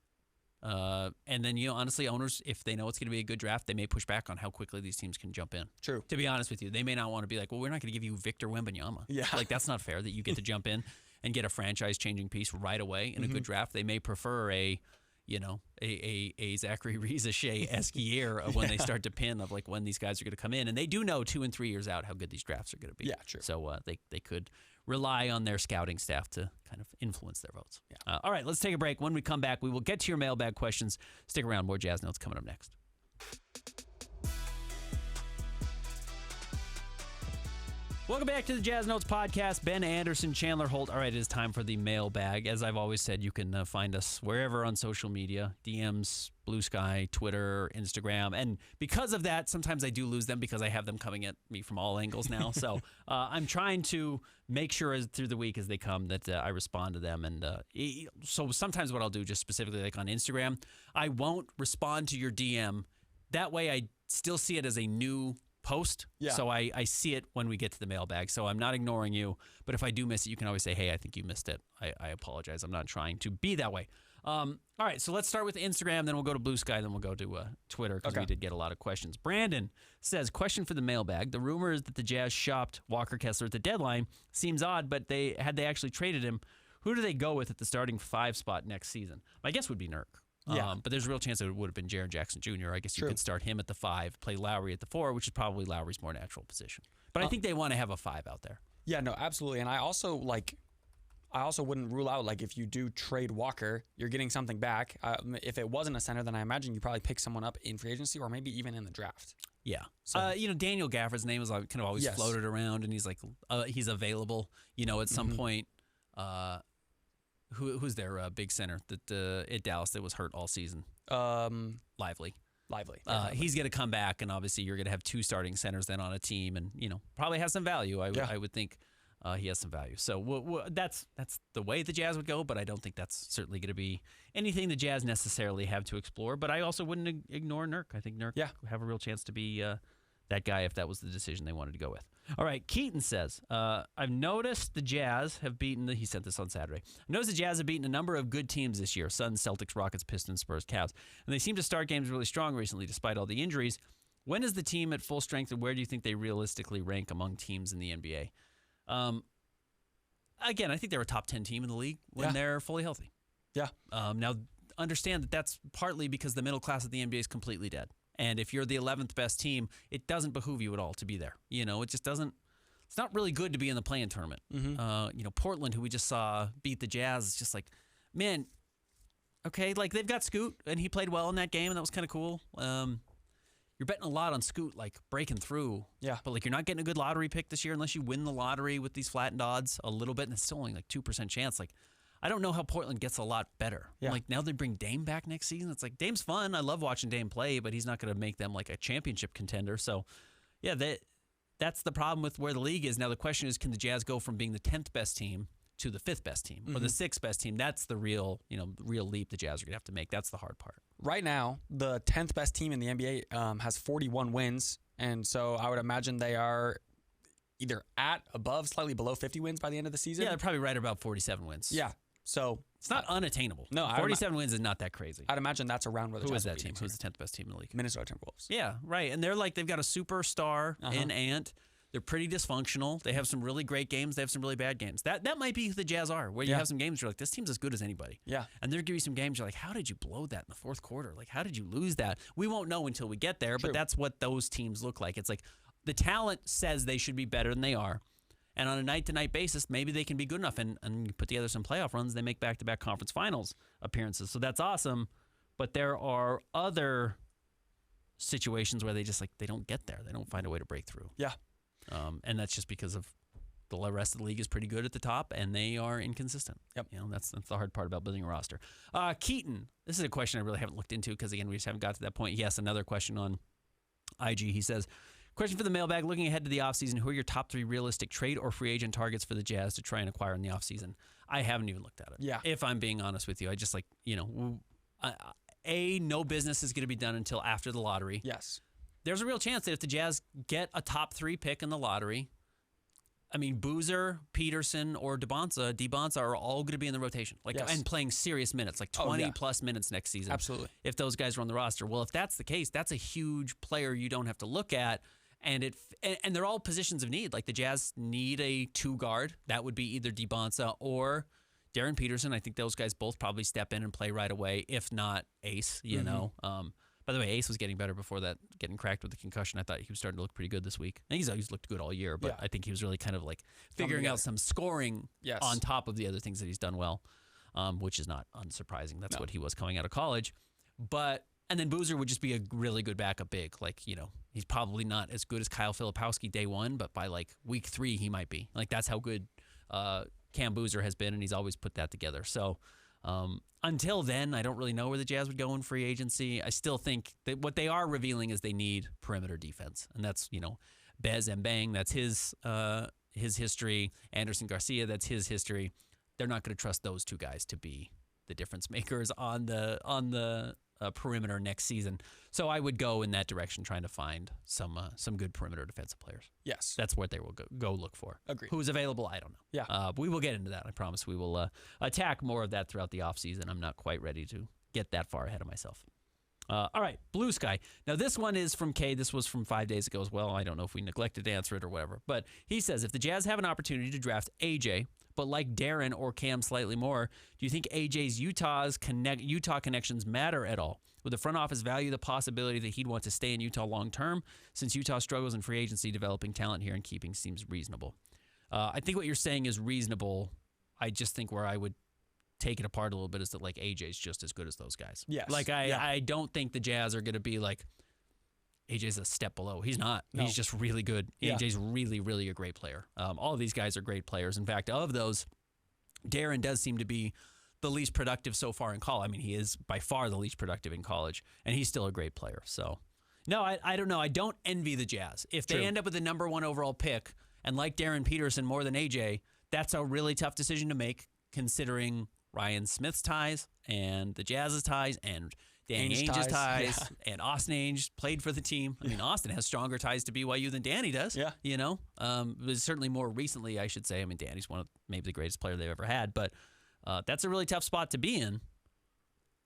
And then, honestly, owners, if they know it's going to be a good draft, they may push back on how quickly these teams can jump in. True. To be honest with you, they may not want to be like, well, we're not going to give you Victor Wembanyama. Yeah. Like, that's not fair that you get to jump in and get a franchise-changing piece right away in a good draft. They may prefer a Zachary Riza-Shea-esque year of when they start to pin of like when these guys are going to come in. And they do know 2 and 3 years out how good these drafts are going to be. Yeah, true. So they could rely on their scouting staff to kind of influence their votes. Yeah. All right, let's take a break. When we come back, we will get to your mailbag questions. Stick around. More Jazz Notes coming up next. Welcome back to the Jazz Notes podcast. Ben Anderson, Chandler Holt. All right, it is time for the mailbag. As I've always said, you can find us wherever on social media, DMs, Blue Sky, Twitter, Instagram. And because of that, sometimes I do lose them because I have them coming at me from all angles now. So I'm trying to make sure through the week as they come that I respond to them. And so sometimes what I'll do, just specifically like on Instagram, I won't respond to your DM. That way I still see it as a new post. Yeah. So I see it when we get to the mailbag. So I'm not ignoring you, but if I do miss it, you can always say, hey, I think you missed it. I apologize. I'm not trying to be that way. All right, so let's start with Instagram, then we'll go to Blue Sky, then we'll go to Twitter, because we did get a lot of questions. Brandon says, question for the mailbag. The rumor is that the Jazz shopped Walker Kesler at the deadline. Seems odd, but they actually traded him, who do they go with at the starting 5 spot next season? My guess would be Nurk. Yeah. But there's a real chance it would have been Jaren Jackson Jr. I guess you could start him at the 5, play Lowry at the 4, which is probably Lowry's more natural position. But I think they want to have a 5 out there. Yeah, no, absolutely. And I also wouldn't rule out, like, if you do trade Walker, you're getting something back. If it wasn't a center, then I imagine you probably pick someone up in free agency or maybe even in the draft. Yeah. So, Daniel Gafford's name is kind of always floated around, and he's like, he's available, at some point. Who's their big center at Dallas that was hurt all season? Lively. He's going to come back, and obviously you're going to have 2 starting centers then on a team, and probably has some value. I would think he has some value. So that's the way the Jazz would go, but I don't think that's certainly going to be anything the Jazz necessarily have to explore. But I also wouldn't ignore Nurk. I think Nurk would have a real chance to be that guy if that was the decision they wanted to go with. All right, Keaton says, I've noticed the Jazz have beaten, he sent this on Saturday, I've noticed the Jazz have beaten a number of good teams this year, Suns, Celtics, Rockets, Pistons, Spurs, Cavs, and they seem to start games really strong recently despite all the injuries. When is the team at full strength, and where do you think they realistically rank among teams in the NBA? Again, I think they're a top 10 team in the league when they're fully healthy. Yeah. Now, understand that that's partly because the middle class of the NBA is completely dead. And if you're the 11th best team, it doesn't behoove you at all to be there. It just doesn't. It's not really good to be in the play-in tournament. Portland, who we just saw beat the Jazz, is just like, man, okay, like they've got Scoot, and he played well in that game, and that was kind of cool. You're betting a lot on Scoot, like breaking through. Yeah. But like you're not getting a good lottery pick this year unless you win the lottery with these flattened odds a little bit, and it's still only like 2% chance. Like, I don't know how Portland gets a lot better. Yeah. Like now they bring Dame back next season. It's like Dame's fun. I love watching Dame play, but he's not going to make them like a championship contender. So, yeah, that's the problem with where the league is. Now the question is, can the Jazz go from being the 10th best team to the 5th best team or the 6th best team? That's the real leap the Jazz are going to have to make. That's the hard part. Right now, the 10th best team in the NBA has 41 wins, and so I would imagine they are either at, above, slightly below 50 wins by the end of the season. Yeah, they're probably right about 47 wins. Yeah. So it's not unattainable. No, 47 wins is not that crazy. I'd imagine that's around where the Who Jazz is that team? Who's the 10th best team in the league? Minnesota Timberwolves. Yeah, right. And they're like, they've got a superstar in Ant. They're pretty dysfunctional. They have some really great games. They have some really bad games. That might be who the Jazz are, where you have some games where you're like, this team's as good as anybody. Yeah. And they'll give you some games you're like, how did you blow that in the fourth quarter? Like, how did you lose that? We won't know until we get there, but that's what those teams look like. It's like the talent says they should be better than they are. And on a night-to-night basis, maybe they can be good enough and put together some playoff runs. They make back-to-back conference finals appearances. So that's awesome. But there are other situations where they just they don't get there. They don't find a way to break through. Yeah. And that's just because of the rest of the league is pretty good at the top, and they are inconsistent. Yep. That's the hard part about building a roster. Keaton, this is a question I really haven't looked into because, again, we just haven't got to that point. Yes, another question on IG. He says, question for the mailbag, looking ahead to the offseason, who are your top 3 realistic trade or free agent targets for the Jazz to try and acquire in the offseason? I haven't even looked at it. Yeah. If I'm being honest with you, I just no business is going to be done until after the lottery. Yes. There's a real chance that if the Jazz get a top 3 pick in the lottery, I mean, Boozer, Peterson, or DeBonza are all going to be in the rotation, and playing serious minutes, 20-plus minutes next season. Absolutely. If those guys are on the roster. Well, if that's the case, that's a huge player you don't have to look at, and they're all positions of need. Like the Jazz need a 2-guard. That would be either DeBonza or Darren Peterson. I think those guys both probably step in and play right away, if not Ace, you know. By the way, Ace was getting better before that, getting cracked with the concussion. I thought he was starting to look pretty good this week. And he's always looked good all year, but I think he was really kind of figuring out some scoring on top of the other things that he's done well, which is not unsurprising. That's what he was coming out of college. And then Boozer would just be a really good backup big. He's probably not as good as Kyle Filipowski day 1, but by week 3, he might be. That's how good Cam Boozer has been, and he's always put that together. So until then, I don't really know where the Jazz would go in free agency. I still think that what they are revealing is they need perimeter defense, and that's Bez and Bang. That's his history. Anderson Garcia, that's his history. They're not going to trust those 2 guys to be the difference makers on the perimeter next season. So I would go in that direction, trying to find some good perimeter defensive players. Yes. That's what they will go look for. Agreed. Who's available, I don't know. Yeah. But we will get into that. I promise we will attack more of that throughout the offseason. I'm not quite ready to get that far ahead of myself. All right, Blue Sky. Now, this one is from Kay. This was from 5 days ago as well. I don't know if we neglected to answer it or whatever. But he says, if the Jazz have an opportunity to draft AJ, but like Darren or Cam slightly more, do you think AJ's Utah connections matter at all? Would the front office value the possibility that he'd want to stay in Utah long term, since Utah struggles in free agency? Developing talent here and keeping seems reasonable. I think what you're saying is reasonable. I just think where I would take it apart a little bit is that AJ's just as good as those guys. Yes. I don't think the Jazz are going to be AJ's a step below. He's not. No. He's just really good. Yeah. AJ's really, really a great player. All of these guys are great players. In fact, of those, Darren does seem to be the least productive so far in college. I mean, he is by far the least productive in college, and he's still a great player. So, no, I don't know. I don't envy the Jazz. If they end up with the number 1 overall pick and like Darren Peterson more than AJ, that's a really tough decision to make, considering Ryan Smith's ties and the Jazz's ties and Danny Ainge's ties and Austin Ainge played for the team. I mean, Austin has stronger ties to BYU than Danny does. Yeah. But certainly more recently, I should say. I mean, Danny's one of maybe the greatest player they've ever had, but that's a really tough spot to be in.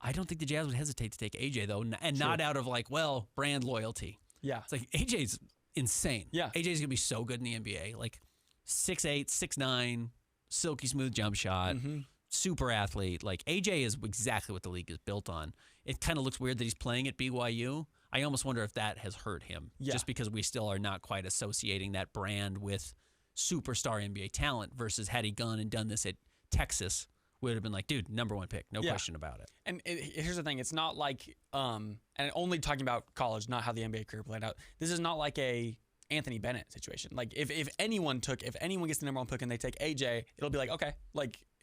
I don't think the Jazz would hesitate to take AJ, though, and not out of brand loyalty. Yeah. It's AJ's insane. Yeah. AJ's going to be so good in the NBA. 6'8", 6'9", silky smooth jump shot. Mm-hmm. Super athlete. AJ is exactly what the league is built on. It kind of looks weird that he's playing at BYU. I almost wonder if that has hurt him, just because we still are not quite associating that brand with superstar NBA talent, versus had he gone and done this at Texas, would have been dude, number 1 pick, no question about it. And here's the thing. It's not and only talking about college, not how the NBA career played out. This is not like a Anthony Bennett situation. If anyone gets the number 1 pick and they take AJ, it'll be okay.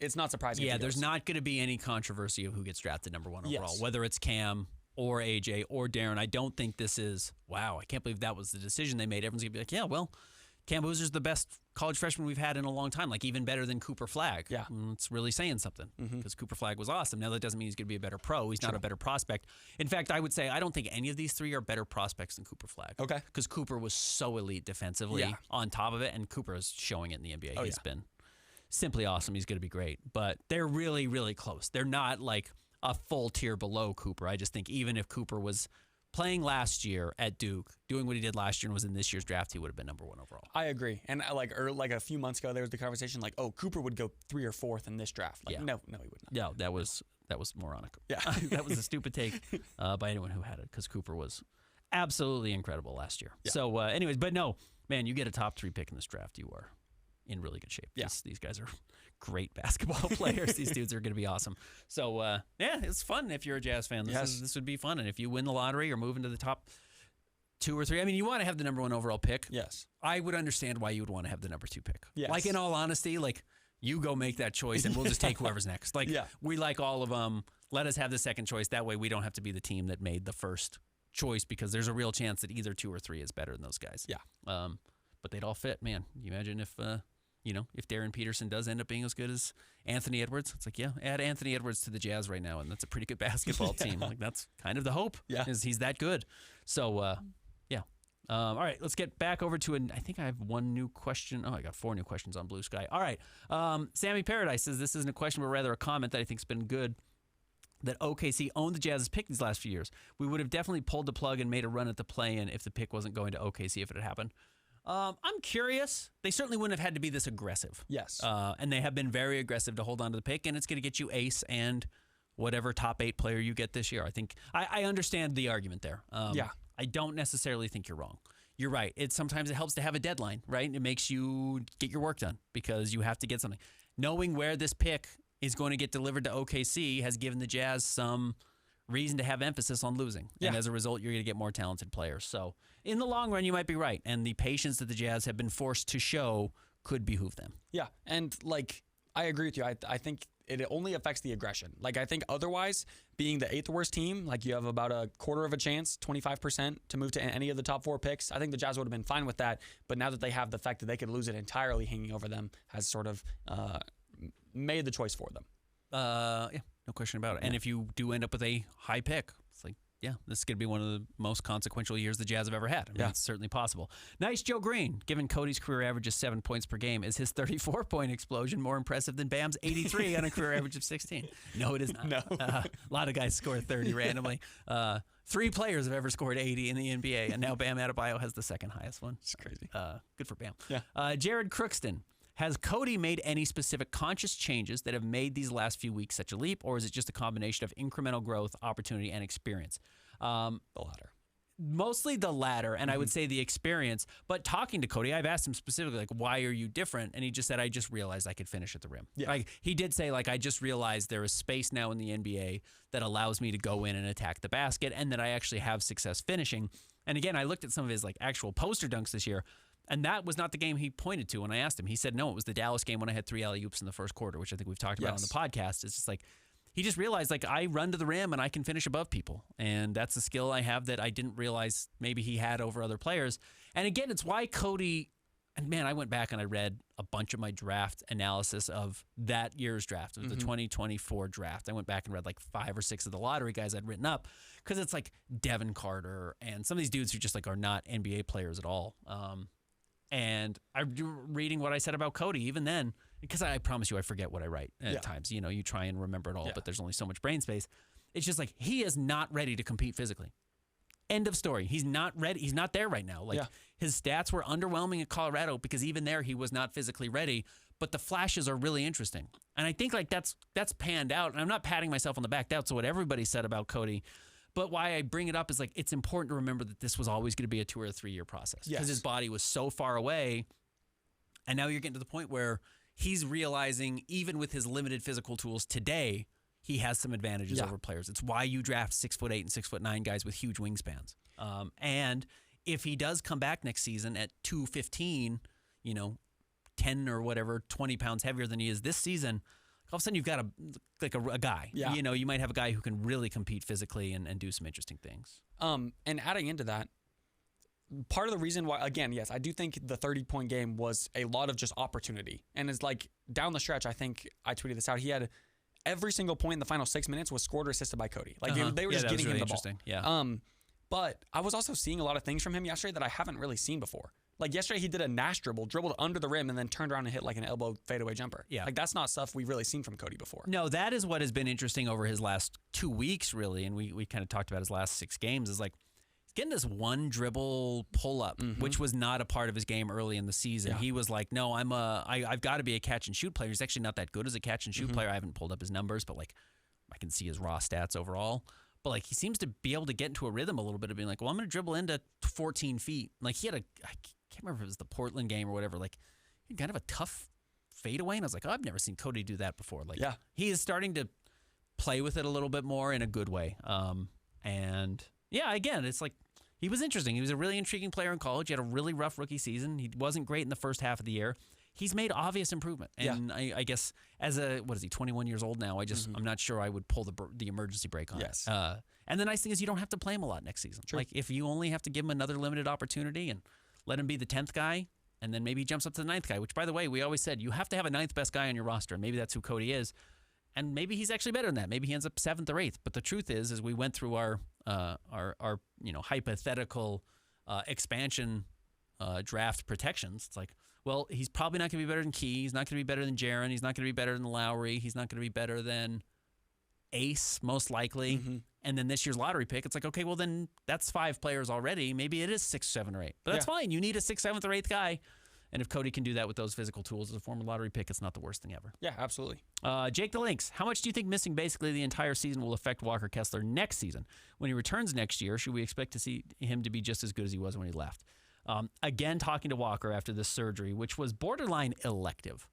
It's not surprising. Yeah, there's not going to be any controversy of who gets drafted number 1 overall, Yes. whether it's Cam or AJ or Darren. I don't think this is, wow, I can't believe that was the decision they made. Everyone's going to be yeah, well, Cam Boozer's the best college freshman we've had in a long time, even better than Cooper Flagg. Yeah. It's really saying something, because Cooper Flagg was awesome. Now, that doesn't mean he's going to be a better pro. He's not a better prospect. In fact, I would say I don't think any of these 3 are better prospects than Cooper Flagg. Okay. Because Cooper was so elite defensively on top of it, and Cooper is showing it in the NBA. He's been simply awesome. He's going to be great. But they're really, really close. They're not a full tier below Cooper. I just think even if Cooper was playing last year at Duke, doing what he did last year and was in this year's draft, he would have been number 1 overall. I agree. And like a few months ago, there was the conversation like, oh, Cooper would go 3 or 4th in this draft. Like, no, he would not. Yeah, that was moronic. Yeah. That was a stupid take by anyone who had it, because Cooper was absolutely incredible last year. Yeah. So anyways, but no, man, you get a top 3 pick in this draft, you are in really good shape. Yeah. These guys are great basketball players. These dudes are going to be awesome. So, yeah, it's fun if you're a Jazz fan. This would be fun. And if you win the lottery or move into the top 2 or 3, I mean, you want to have the number 1 overall pick. Yes. I would understand why you would want to have the number 2 pick. Yes. Like, in all honesty, like, you go make that choice and we'll just take whoever's next. Like, we like all of them. Let us have the second choice. That way we don't have to be the team that made the first choice, because there's a real chance that either 2 or 3 is better than those guys. Yeah. But they'd all fit, man. You imagine if Darren Peterson does end up being as good as Anthony Edwards, it's like, add Anthony Edwards to the Jazz right now, and that's a pretty good basketball team. Like, that's kind of the hope. Yeah. Is he's that good. So, yeah. All right, let's get back over to I think I have 1 new question. Oh, I got 4 new questions on Blue Sky. All right. Sammy Paradise says this isn't a question, but rather a comment that I think's been good. That OKC owned the Jazz's pick these last few years. We would have definitely pulled the plug and made a run at the play-in if the pick wasn't going to OKC if it had happened. I'm curious. They certainly wouldn't have had to be this aggressive. Yes. And they have been very aggressive to hold on to the pick, and it's going to get you ace and whatever top 8 player you get this year. I think I understand the argument there. I don't necessarily think you're wrong. You're right. Sometimes it helps to have a deadline, right? It makes you get your work done because you have to get something. Knowing where this pick is going to get delivered to OKC has given the Jazz some reason to have emphasis on losing. And as a result, you're going to get more talented players. So in the long run, you might be right. And the patience that the Jazz have been forced to show could behoove them. Yeah. And like, I agree with you. I think it only affects the aggression. Like, I think otherwise, being the 8th worst team, like you have about a quarter of a chance, 25% to move to any of the top 4 picks. I think the Jazz would have been fine with that. But now that they have the fact that they could lose it entirely hanging over them, has sort of made the choice for them. No question about it. And if you do end up with a high pick, it's like, this is going to be one of the most consequential years the Jazz have ever had. I mean, it's certainly possible. Nice Joe Green. Given Cody's career average is 7 points per game, is his 34-point explosion more impressive than Bam's 83 on a career average of 16? No, it is not. No. A lot of guys score 30 randomly. 3 players have ever scored 80 in the NBA, and now Bam Adebayo has the second highest one. It's crazy. Good for Bam. Yeah. Jared Crookston. Has Cody made any specific conscious changes that have made these last few weeks such a leap, or is it just a combination of incremental growth, opportunity, and experience? The latter. Mostly the latter, and I would say the experience. But talking to Cody, I've asked him specifically, like, why are you different? And he just said, I just realized I could finish at the rim. Yeah. Like, he did say, like, I just realized there is space now in the NBA that allows me to go in and attack the basket, and that I actually have success finishing. And again, I looked at some of his like actual poster dunks this year. And that was not the game he pointed to when I asked him. He said, no, it was the Dallas game when I had 3 alley-oops in the first quarter, which I think we've talked about on the podcast. It's just like, he just realized, like, I run to the rim and I can finish above people. And that's a skill I have that I didn't realize maybe he had over other players. And again, it's why Cody, and man, I went back and I read a bunch of my draft analysis of that year's draft, of the 2024 draft. I went back and read like 5 or 6 of the lottery guys I'd written up, because it's like Devin Carter and some of these dudes who just like are not NBA players at all. And I'm reading what I said about Cody even then, because I promise you I forget what I write at times. You know, you try and remember it all, but there's only so much brain space. It's just like, he is not ready to compete physically. End of story. He's not ready. He's not there right now. Like, his stats were underwhelming at Colorado because even there he was not physically ready, but the flashes are really interesting. And I think like that's panned out. And I'm not patting myself on the back. That's what everybody said about Cody. But why I bring it up is like, it's important to remember that this was always going to be a 2 or 3 year process, because his body was so far away. And now you're getting to the point where he's realizing, even with his limited physical tools today, he has some advantages over players. It's why you draft 6'8" and 6'9" guys with huge wingspans. And if he does come back next season at 215, 10 or whatever, 20 pounds heavier than he is this season, all of a sudden you've got a guy. Yeah. You might have a guy who can really compete physically and do some interesting things. And adding into that, part of the reason why, again, yes, I do think the 30-point game was a lot of just opportunity. And it's like, down the stretch, I think I tweeted this out, he had every single point in the final 6 minutes was scored or assisted by Cody. Like, they were just getting him the ball. Yeah. But I was also seeing a lot of things from him yesterday that I haven't really seen before. Like, yesterday he did a Nash dribbled under the rim, and then turned around and hit like an elbow fadeaway jumper. Yeah. Like, that's not stuff we've really seen from Cody before. No, that is what has been interesting over his last 2 weeks, really. And we kind of talked about his last 6 games, is like, getting this one dribble pull up, which was not a part of his game early in the season. Yeah. He was like, no, I've got to be a catch and shoot player. He's actually not that good as a catch and shoot player. I haven't pulled up his numbers, but like I can see his raw stats overall. But like he seems to be able to get into a rhythm a little bit of being like, well, I'm going to dribble into 14 feet. Like he had I can't remember if it was the Portland game or whatever. Like he had kind of a tough fadeaway, and I was like, oh, I've never seen Cody do that before. Like he is starting to play with it a little bit more in a good way. And yeah, again, it's like he was interesting. He was a really intriguing player in college. He had a really rough rookie season. He wasn't great in the first half of the year. He's made obvious improvement. And I guess as what is he, 21 years old now? I'm not sure I would pull the emergency brake on it. And the nice thing is you don't have to play him a lot next season. True. Like if you only have to give him another limited opportunity and let him be the 10th guy, and then maybe he jumps up to the 9th guy, which by the way, we always said you have to have a 9th best guy on your roster. And maybe that's who Cody is. And maybe he's actually better than that. Maybe he ends up 7th or 8th. But the truth is, as we went through our hypothetical expansion draft protections, it's like, well, he's probably not going to be better than Key. He's not going to be better than Jaren. He's not going to be better than Lowry. He's not going to be better than Ace, most likely. And then this year's lottery pick, it's like, okay, well then that's 5 players already. Maybe it is 6, 7, or 8. But that's fine. You need a 6th, 7th, or 8th guy. And if Cody can do that with those physical tools as a former lottery pick, it's not the worst thing ever. Yeah, absolutely. Jake the Lynx, how much do you think missing basically the entire season will affect Walker Kesler next season? When he returns next year, should we expect to see him to be just as good as he was when he left? Again, talking to Walker after this surgery, which was borderline elective.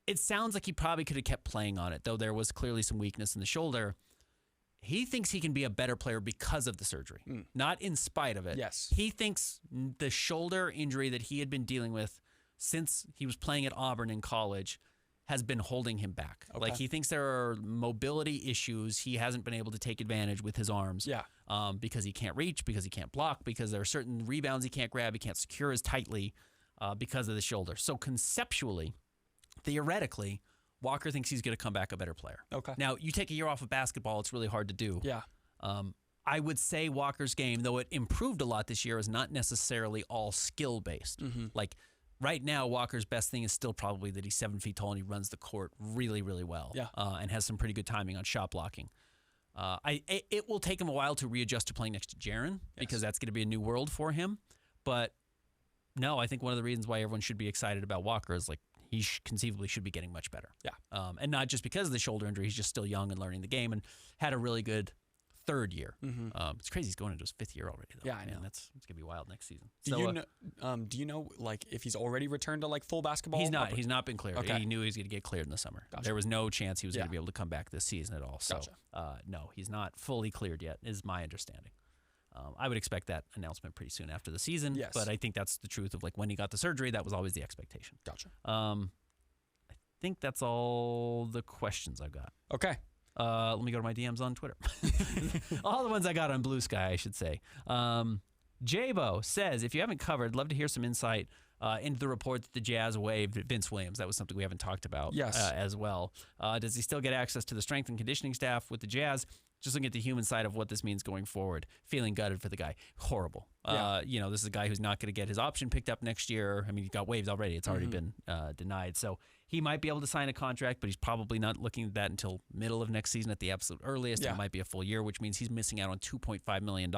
It sounds like he probably could have kept playing on it, though there was clearly some weakness in the shoulder. He thinks he can be a better player because of the surgery, not in spite of it. Yes. He thinks the shoulder injury that he had been dealing with since he was playing at Auburn in college has been holding him back. Okay. Like he thinks there are mobility issues. He hasn't been able to take advantage with his arms because he can't reach, because he can't block, because there are certain rebounds he can't grab, he can't secure as tightly because of the shoulder. So conceptually, theoretically, Walker thinks he's going to come back a better player. Okay. Now, you take a year off of basketball, it's really hard to do. Yeah. I would say Walker's game, though it improved a lot this year, is not necessarily all skill-based. Like, right now, Walker's best thing is still probably that he's 7 feet tall and he runs the court really, really well. And has some pretty good timing on shot blocking. It will take him a while to readjust to playing next to Jaren because that's going to be a new world for him. But, no, I think one of the reasons why everyone should be excited about Walker is, like, he conceivably should be getting much better. And not just because of the shoulder injury. He's just still young and learning the game and had a really good third year. It's crazy he's going into his 5th year already, though. Yeah, I know. It's going to be wild next season. Do you know, like, if he's already returned to, like, full basketball? He's not. He's not been cleared. Okay. He knew he was going to get cleared in the summer. Gotcha. There was no chance he was going to be able to come back this season at all. So, Gotcha. No, he's not fully cleared yet, is my understanding. I would expect that announcement pretty soon after the season. Yes. But I think that's the truth of, like, when he got the surgery, that was always the expectation. Gotcha. I think that's all the questions I've got. Okay. Let me go to my DMs on Twitter. All the ones I got on Blue Sky, I should say. Jabo says, if you haven't covered, I'd love to hear some insight into the report that the Jazz waived Vince Williams. That was something we haven't talked about as well. Does he still get access to the strength and conditioning staff with the Jazz? Just looking at the human side of what this means going forward. Feeling gutted for the guy. Horrible. This is a guy who's not going to get his option picked up next year. I mean, he got waived already. It's already been denied. So he might be able to sign a contract, but he's probably not looking at that until middle of next season at the absolute earliest. It might be a full year, which means he's missing out on $2.5 million.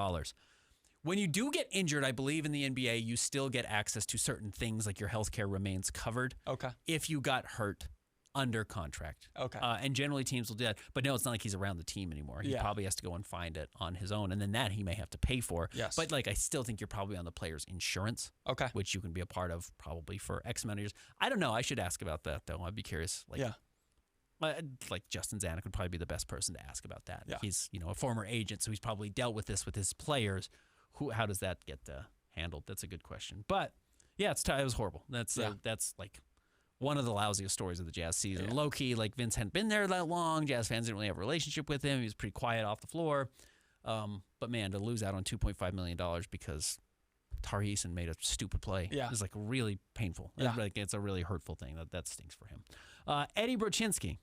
When you do get injured, I believe in the NBA, you still get access to certain things, like your health care remains covered. Okay. If you got hurt under contract. Okay. And generally teams will do that. But no, it's not like he's around the team anymore. He probably has to go and find it on his own. And then that he may have to pay for. Yes. But like I still think you're probably on the player's insurance. Okay. Which you can be a part of probably for X amount of years. I don't know. I should ask about that though. I'd be curious. Like Justin Zanuck would probably be the best person to ask about that. Yeah. He's a former agent, so he's probably dealt with this with his players. How does that get handled? That's a good question. But yeah, it was horrible. That's like one of the lousiest stories of the Jazz season. Low key, like Vince hadn't been there that long. Jazz fans didn't really have a relationship with him. He was pretty quiet off the floor. But man, to lose out on $2.5 million because Tari Eason made a stupid play is like really painful. Like it's a really hurtful thing. That stinks for him. Eddie Brochinsky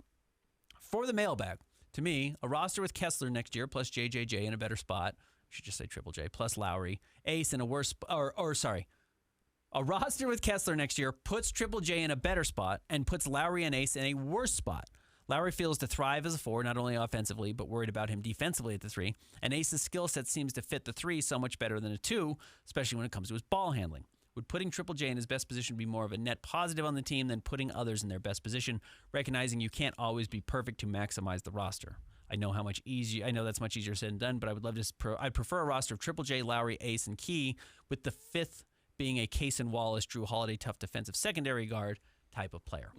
for the mailbag. To me, a roster with Kesler next year plus JJJ in a better spot. Should just say Triple J plus Lowry. Ace in a worse a roster with Kesler next year puts Triple J in a better spot and puts Lowry and Ace in a worse spot. Lowry feels to thrive as a 4, not only offensively, but worried about him defensively at the 3. And Ace's skill set seems to fit the 3 so much better than a 2, especially when it comes to his ball handling. Would putting Triple J in his best position be more of a net positive on the team than putting others in their best position, recognizing you can't always be perfect to maximize the roster? I know that's much easier said than done, but I would love to. I'd prefer a roster of Triple J, Lowry, Ace, and Key, with the 5th being a Case and Wallace, Drew Holiday, tough defensive secondary guard type of player.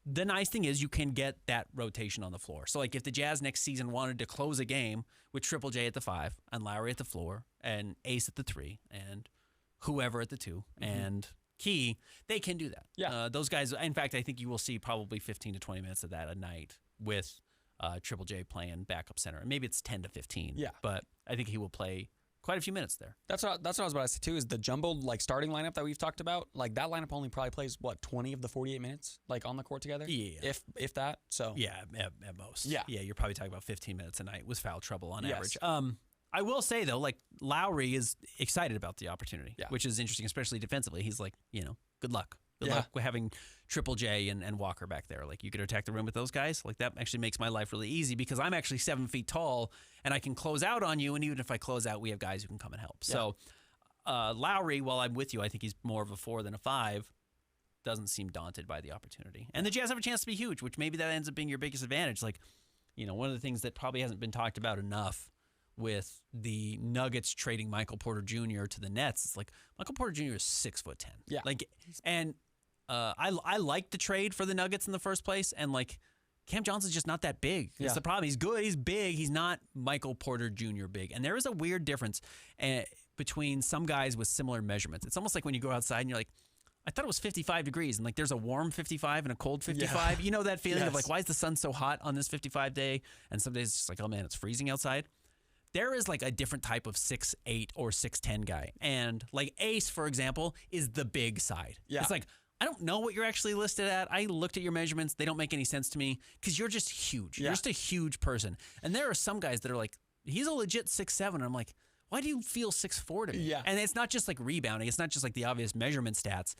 The nice thing is you can get that rotation on the floor. So, like, if the Jazz next season wanted to close a game with Triple J at the 5 and Lowry at the floor and Ace at the 3 and whoever at the 2 and Key, they can do that. Yeah. Those guys, in fact, I think you will see probably 15 to 20 minutes of that a night with Triple J playing backup center. And maybe it's 10 to 15. Yeah. But I think he will play quite a few minutes there. That's what I was about to say too. Is the jumbo like starting lineup that we've talked about? Like that lineup only probably plays 20 of the 48 minutes like on the court together. Yeah, if that. So yeah, at most. Yeah, You're probably talking about 15 minutes a night with foul trouble on average. I will say though, like Lowry is excited about the opportunity, which is interesting, especially defensively. He's like, good luck. Good luck with having Triple J and Walker back there. Like, you could attack the rim with those guys. Like, that actually makes my life really easy because I'm actually 7 feet tall and I can close out on you. And even if I close out, we have guys who can come and help. Yeah. So, Lowry, while I'm with you, I think he's more of a 4 than a 5. Doesn't seem daunted by the opportunity. And the Jazz have a chance to be huge, which maybe that ends up being your biggest advantage. Like, one of the things that probably hasn't been talked about enough with the Nuggets trading Michael Porter Jr. to the Nets, it's like Michael Porter Jr. is 6'10". Yeah. I like the trade for the Nuggets in the first place, and like Cam Johnson's just not that big. That's the problem. He's good. He's big. He's not Michael Porter Jr. big. And there is a weird difference between some guys with similar measurements. It's almost like when you go outside and you're like, I thought it was 55 degrees, and like there's a warm 55 and a cold 55. You know that feeling of like, why is the sun so hot on this 55 day? And some days it's just like, oh man, it's freezing outside. There is like a different type of 6'8" or 6'10" guy. And like Ace, for example, is the big side. Yeah. It's like, I don't know what you're actually listed at. I looked at your measurements. They don't make any sense to me because you're just huge. You're just a huge person. And there are some guys that are like, he's a legit 6'7". And I'm like, why do you feel 6'4" to me? Yeah. And it's not just like rebounding. It's not just like the obvious measurement stats.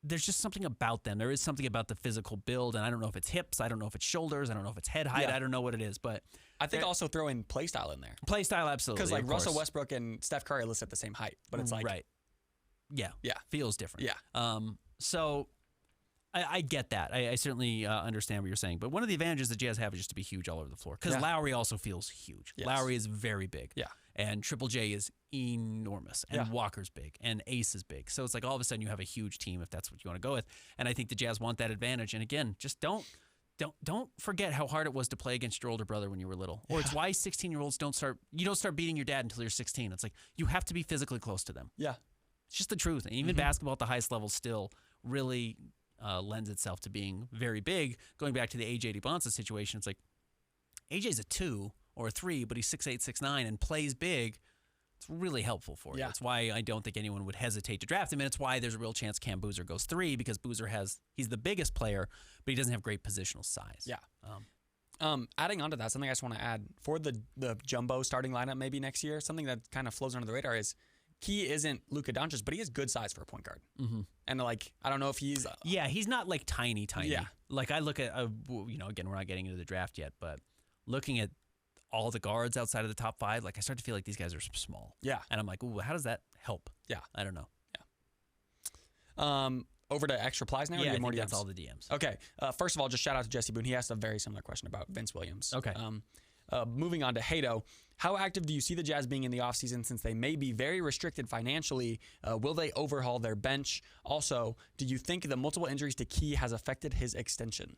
There's just something about them. There is something about the physical build, and I don't know if it's hips, I don't know if it's shoulders, I don't know if it's head height, I don't know what it is, but I think also throw in play style in there. Play style, absolutely. Because like Russell Westbrook and Steph Curry are listed at the same height, but it's like yeah, feels different. Yeah. So I get that. I certainly understand what you're saying, but one of the advantages the Jazz have is just to be huge all over the floor because Lowry also feels huge. Yes. Lowry is very big. Yeah. And Triple J is enormous, and Walker's big, and Ace is big. So it's like all of a sudden you have a huge team if that's what you want to go with. And I think the Jazz want that advantage. And again, just don't forget how hard it was to play against your older brother when you were little. Or it's why 16-year-olds don't start beating your dad until you're 16. It's like you have to be physically close to them. Yeah. It's just the truth. And even basketball at the highest level still really lends itself to being very big. Going back to the AJ DeBonsa situation, it's like AJ's a 2 or a 3, but he's 6'8", 6'9", and plays big. It's really helpful for you. It's why I don't think anyone would hesitate to draft him, and it's why there's a real chance Cam Boozer goes 3 because Boozer he's the biggest player, but he doesn't have great positional size. Yeah. Adding on to that, something I just want to add for the jumbo starting lineup maybe next year, something that kind of flows under the radar is Key isn't Luka Doncic, but he has good size for a point guard. Mm-hmm. And like, I don't know if he's... he's not like tiny. Yeah. Like I look at, again, we're not getting into the draft yet, but looking at all the guards outside of the top 5, like I start to feel like these guys are small. Yeah. And I'm like, ooh, how does that help? Yeah. I don't know. Yeah. Over to extra plies now? Yeah, or I think more that's DMs? all the DMs. Okay. First of all, just shout out to Jesse Boone. He asked a very similar question about Vince Williams. Okay. Moving on to Hato. How active do you see the Jazz being in the offseason since they may be very restricted financially? Will they overhaul their bench? Also, do you think the multiple injuries to Key has affected his extension?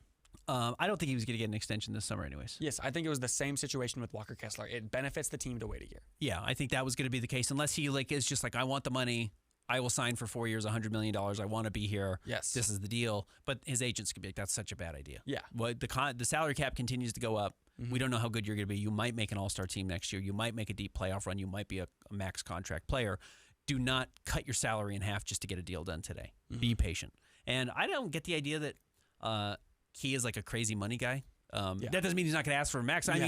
I don't think he was going to get an extension this summer anyways. Yes, I think it was the same situation with Walker Kesler. It benefits the team to wait a year. Yeah, I think that was going to be the case unless he is just like, I want the money. I will sign for 4 years, $100 million. I want to be here. Yes. This is the deal. But his agents could be like, that's such a bad idea. Yeah. Well, the salary cap continues to go up. Mm-hmm. We don't know how good you're going to be. You might make an all-star team next year. You might make a deep playoff run. You might be a max contract player. Do not cut your salary in half just to get a deal done today. Mm-hmm. Be patient. And I don't get the idea that Key is like a crazy money guy. That doesn't mean he's not going to ask for a max. I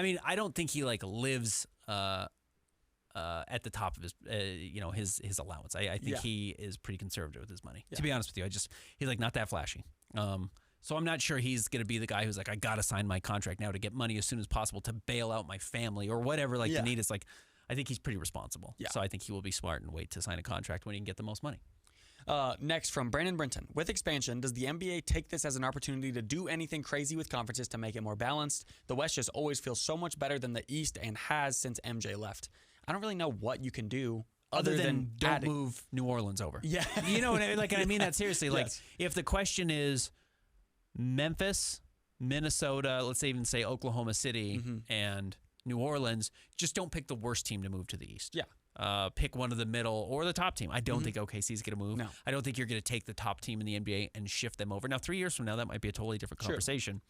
mean, I don't think he like lives at the top of his allowance. I think he is pretty conservative with his money. To be honest with you, he's like not that flashy. So I'm not sure he's going to be the guy who's like, I got to sign my contract now to get money as soon as possible to bail out my family or whatever. Like the need is like, I think he's pretty responsible. Yeah. So I think he will be smart and wait to sign a contract when he can get the most money. Next from Brandon Brinton. With expansion, does the NBA take this as an opportunity to do anything crazy with conferences to make it more balanced? The West just always feels so much better than the East and has since MJ left. I don't really know what you can do other than don't move New Orleans over. Yeah. You know what I mean? Like, and I mean that seriously. Like, if the question is Memphis, Minnesota, let's even say Oklahoma City and New Orleans, just don't pick the worst team to move to the East. Yeah. Pick one of the middle or the top team. I don't think OKC is going to move. No. I don't think you're going to take the top team in the NBA and shift them over. Now, 3 years from now, that might be a totally different conversation.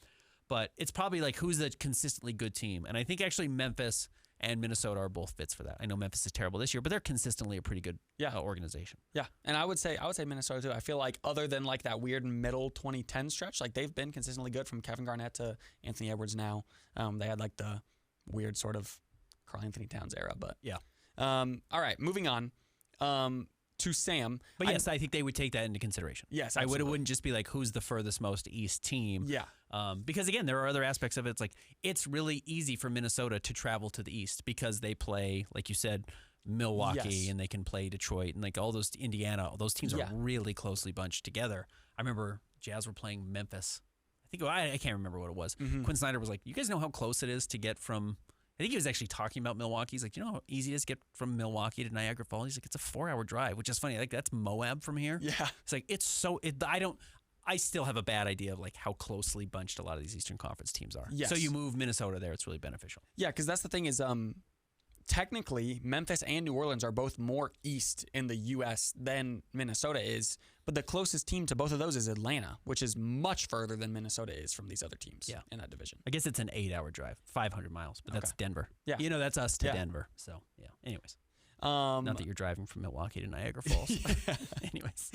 But it's probably like, who's the consistently good team? And I think actually Memphis and Minnesota are both fits for that. I know Memphis is terrible this year, but they're consistently a pretty good organization. Yeah, and I would say Minnesota too. I feel like other than like that weird middle 2010 stretch, like they've been consistently good from Kevin Garnett to Anthony Edwards now. They had like the weird sort of Karl Anthony Towns era, but yeah. All right, moving on to Sam. But yes, I think they would take that into consideration. Yes, it wouldn't just be like who's the furthest most East team. Yeah. Because again, there are other aspects of it. It's like it's really easy for Minnesota to travel to the East because they play, like you said, Milwaukee and they can play Detroit and like all those Indiana. All those teams are really closely bunched together. I remember Jazz were playing Memphis. I can't remember what it was. Quinn Snyder was like, "You guys know how close it is to get from." I think he was actually talking about Milwaukee. He's like, you know how easy it is to get from Milwaukee to Niagara Falls? He's like, it's a 4-hour drive, which is funny. Like, that's Moab from here. Yeah. It's like, I still have a bad idea of like how closely bunched a lot of these Eastern Conference teams are. Yes. So you move Minnesota there, it's really beneficial. Yeah, because that's the thing is, technically, Memphis and New Orleans are both more east in the U.S. than Minnesota is, but the closest team to both of those is Atlanta, which is much further than Minnesota is from these other teams in that division. I guess it's an 8-hour drive, 500 miles, but that's Denver. Yeah. You know, that's us to Denver. So, yeah. Anyways. Not that you're driving from Milwaukee to Niagara Falls. Anyways.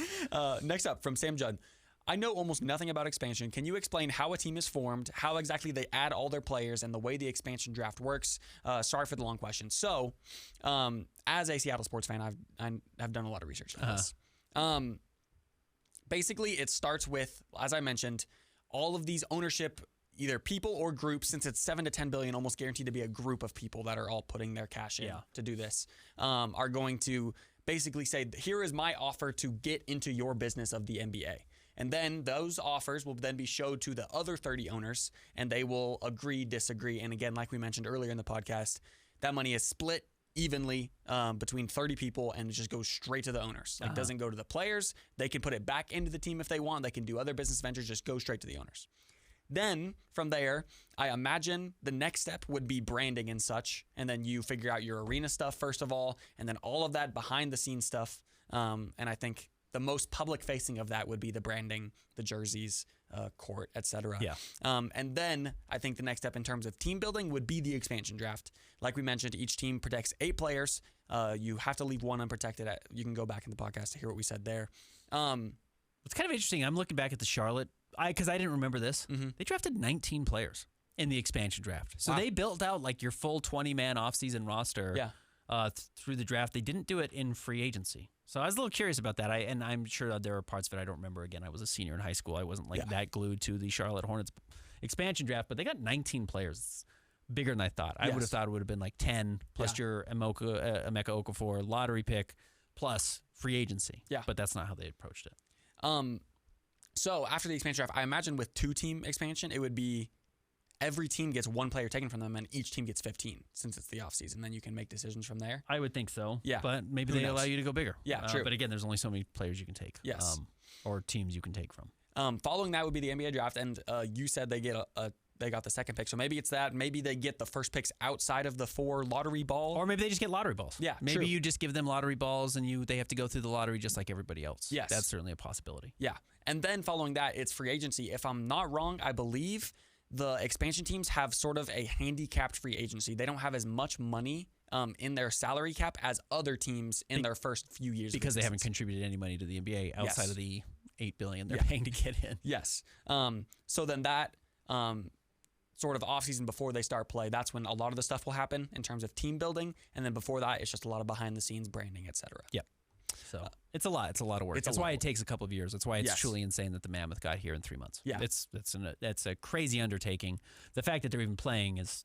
Next up, from Sam Judd. I know almost nothing about expansion. Can you explain how a team is formed, how exactly they add all their players, and the way the expansion draft works? Sorry for the long question. So, as a Seattle sports fan, I've done a lot of research on this. Basically, it starts with, as I mentioned, all of these ownership, either people or groups, since it's $7 to $10 billion, almost guaranteed to be a group of people that are all putting their cash in to do this, are going to basically say, here is my offer to get into your business of the NBA. And then those offers will then be showed to the other 30 owners, and they will agree, disagree. And again, like we mentioned earlier in the podcast, that money is split evenly between 30 people and it just goes straight to the owners. Like, doesn't go to the players. They can put it back into the team if they want. They can do other business ventures, just go straight to the owners. Then from there, I imagine the next step would be branding and such. And then you figure out your arena stuff first of all, and then all of that behind the scenes stuff. And I think the most public facing of that would be the branding, the jerseys, court, etc. Yeah. And then I think the next step in terms of team building would be the expansion draft. Like we mentioned, each team protects 8 players. You have to leave one unprotected. You can go back in the podcast to hear what we said there. It's kind of interesting. I'm looking back at the Charlotte, because I didn't remember this. They drafted 19 players in the expansion draft. So they built out like your full 20-man offseason roster through the draft. They didn't do it in free agency. So I was a little curious about that. And I'm sure there are parts of it I don't remember. Again, I was a senior in high school. I wasn't like that glued to the Charlotte Hornets expansion draft, but they got 19 players. It's bigger than I thought. I would have thought it would have been like 10 plus your Emeka Okafor lottery pick plus free agency. Yeah. But that's not how they approached it. So after the expansion draft, I imagine with 2-team expansion, it would be every team gets 1 player taken from them and each team gets 15 since it's the offseason. Then you can make decisions from there. I would think so. Yeah. But maybe they allow you to go bigger. Yeah, true. But again, there's only so many players you can take. Yes. Or teams you can take from. Following that would be the NBA draft. And you said they get they got the second pick. So maybe it's that. Maybe they get the first picks outside of the 4 lottery ball. Or maybe they just get lottery balls. Yeah, maybe you just give them lottery balls and they have to go through the lottery just like everybody else. Yes. That's certainly a possibility. Yeah. And then following that, it's free agency. If I'm not wrong, I believe the expansion teams have sort of a handicapped free agency. They don't have as much money in their salary cap as other teams in their first few years. Because they haven't contributed any money to the NBA outside of the $8 billion they're paying to get in. Yes. So then that sort of offseason before they start play, that's when a lot of the stuff will happen in terms of team building. And then before that, it's just a lot of behind the scenes branding, etc. Yep. So it's a lot. It's a lot of work. That's why it takes a couple of years. That's why it's truly insane that the Mammoth got here in 3 months. Yeah. It's a crazy undertaking. The fact that they're even playing is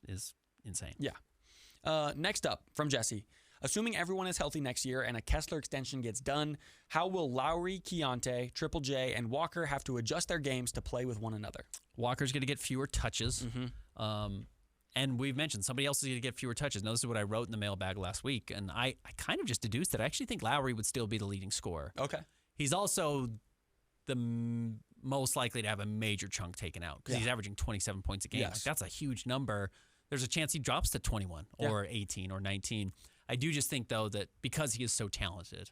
insane. Yeah. Next up from Jesse. Assuming everyone is healthy next year and a Kesler extension gets done, how will Lowry, Keontae, Triple J, and Walker have to adjust their games to play with one another? Walker's going to get fewer touches. And we've mentioned somebody else is going to get fewer touches. Now, this is what I wrote in the mailbag last week, and I kind of just deduced that I actually think Lowry would still be the leading scorer. Okay. He's also the most likely to have a major chunk taken out because he's averaging 27 points a game. Yes. Like, that's a huge number. There's a chance he drops to 21 or 18 or 19. I do just think, though, that because he is so talented,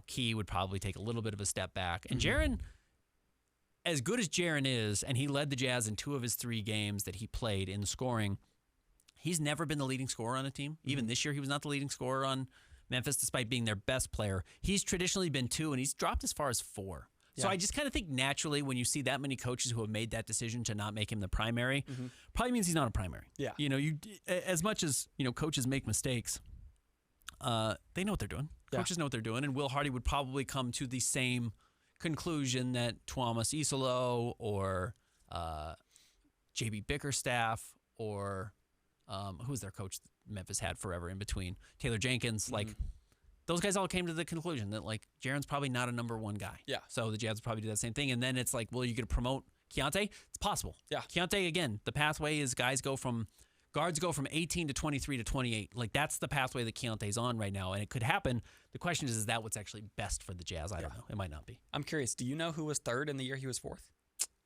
Key would probably take a little bit of a step back. And Jaren, as good as Jaren is, and he led the Jazz in 2 of his 3 games that he played in scoring, he's never been the leading scorer on a team. Even this year, he was not the leading scorer on Memphis, despite being their best player. He's traditionally been 2, and he's dropped as far as 4. So I just kind of think naturally when you see that many coaches who have made that decision to not make him the primary, probably means he's not a primary. Yeah. You as much as, coaches make mistakes, they know what they're doing. Coaches know what they're doing, and Will Hardy would probably come to the same conclusion that Tuomas Isolo or J.B. Bickerstaff or who's their coach that Memphis had forever in between, Taylor Jenkins, those guys all came to the conclusion that, Jaren's probably not a number 1 guy. Yeah. So the Jazz would probably do that same thing. And then it's like, well, you're going to promote Keontae? It's possible. Yeah. Keontae, again, the pathway is guards go from 18 to 23 to 28. That's the pathway that Keontae's on right now. And it could happen. The question is that what's actually best for the Jazz? I don't know. It might not be. I'm curious. Do you know who was 3rd in the year he was 4th?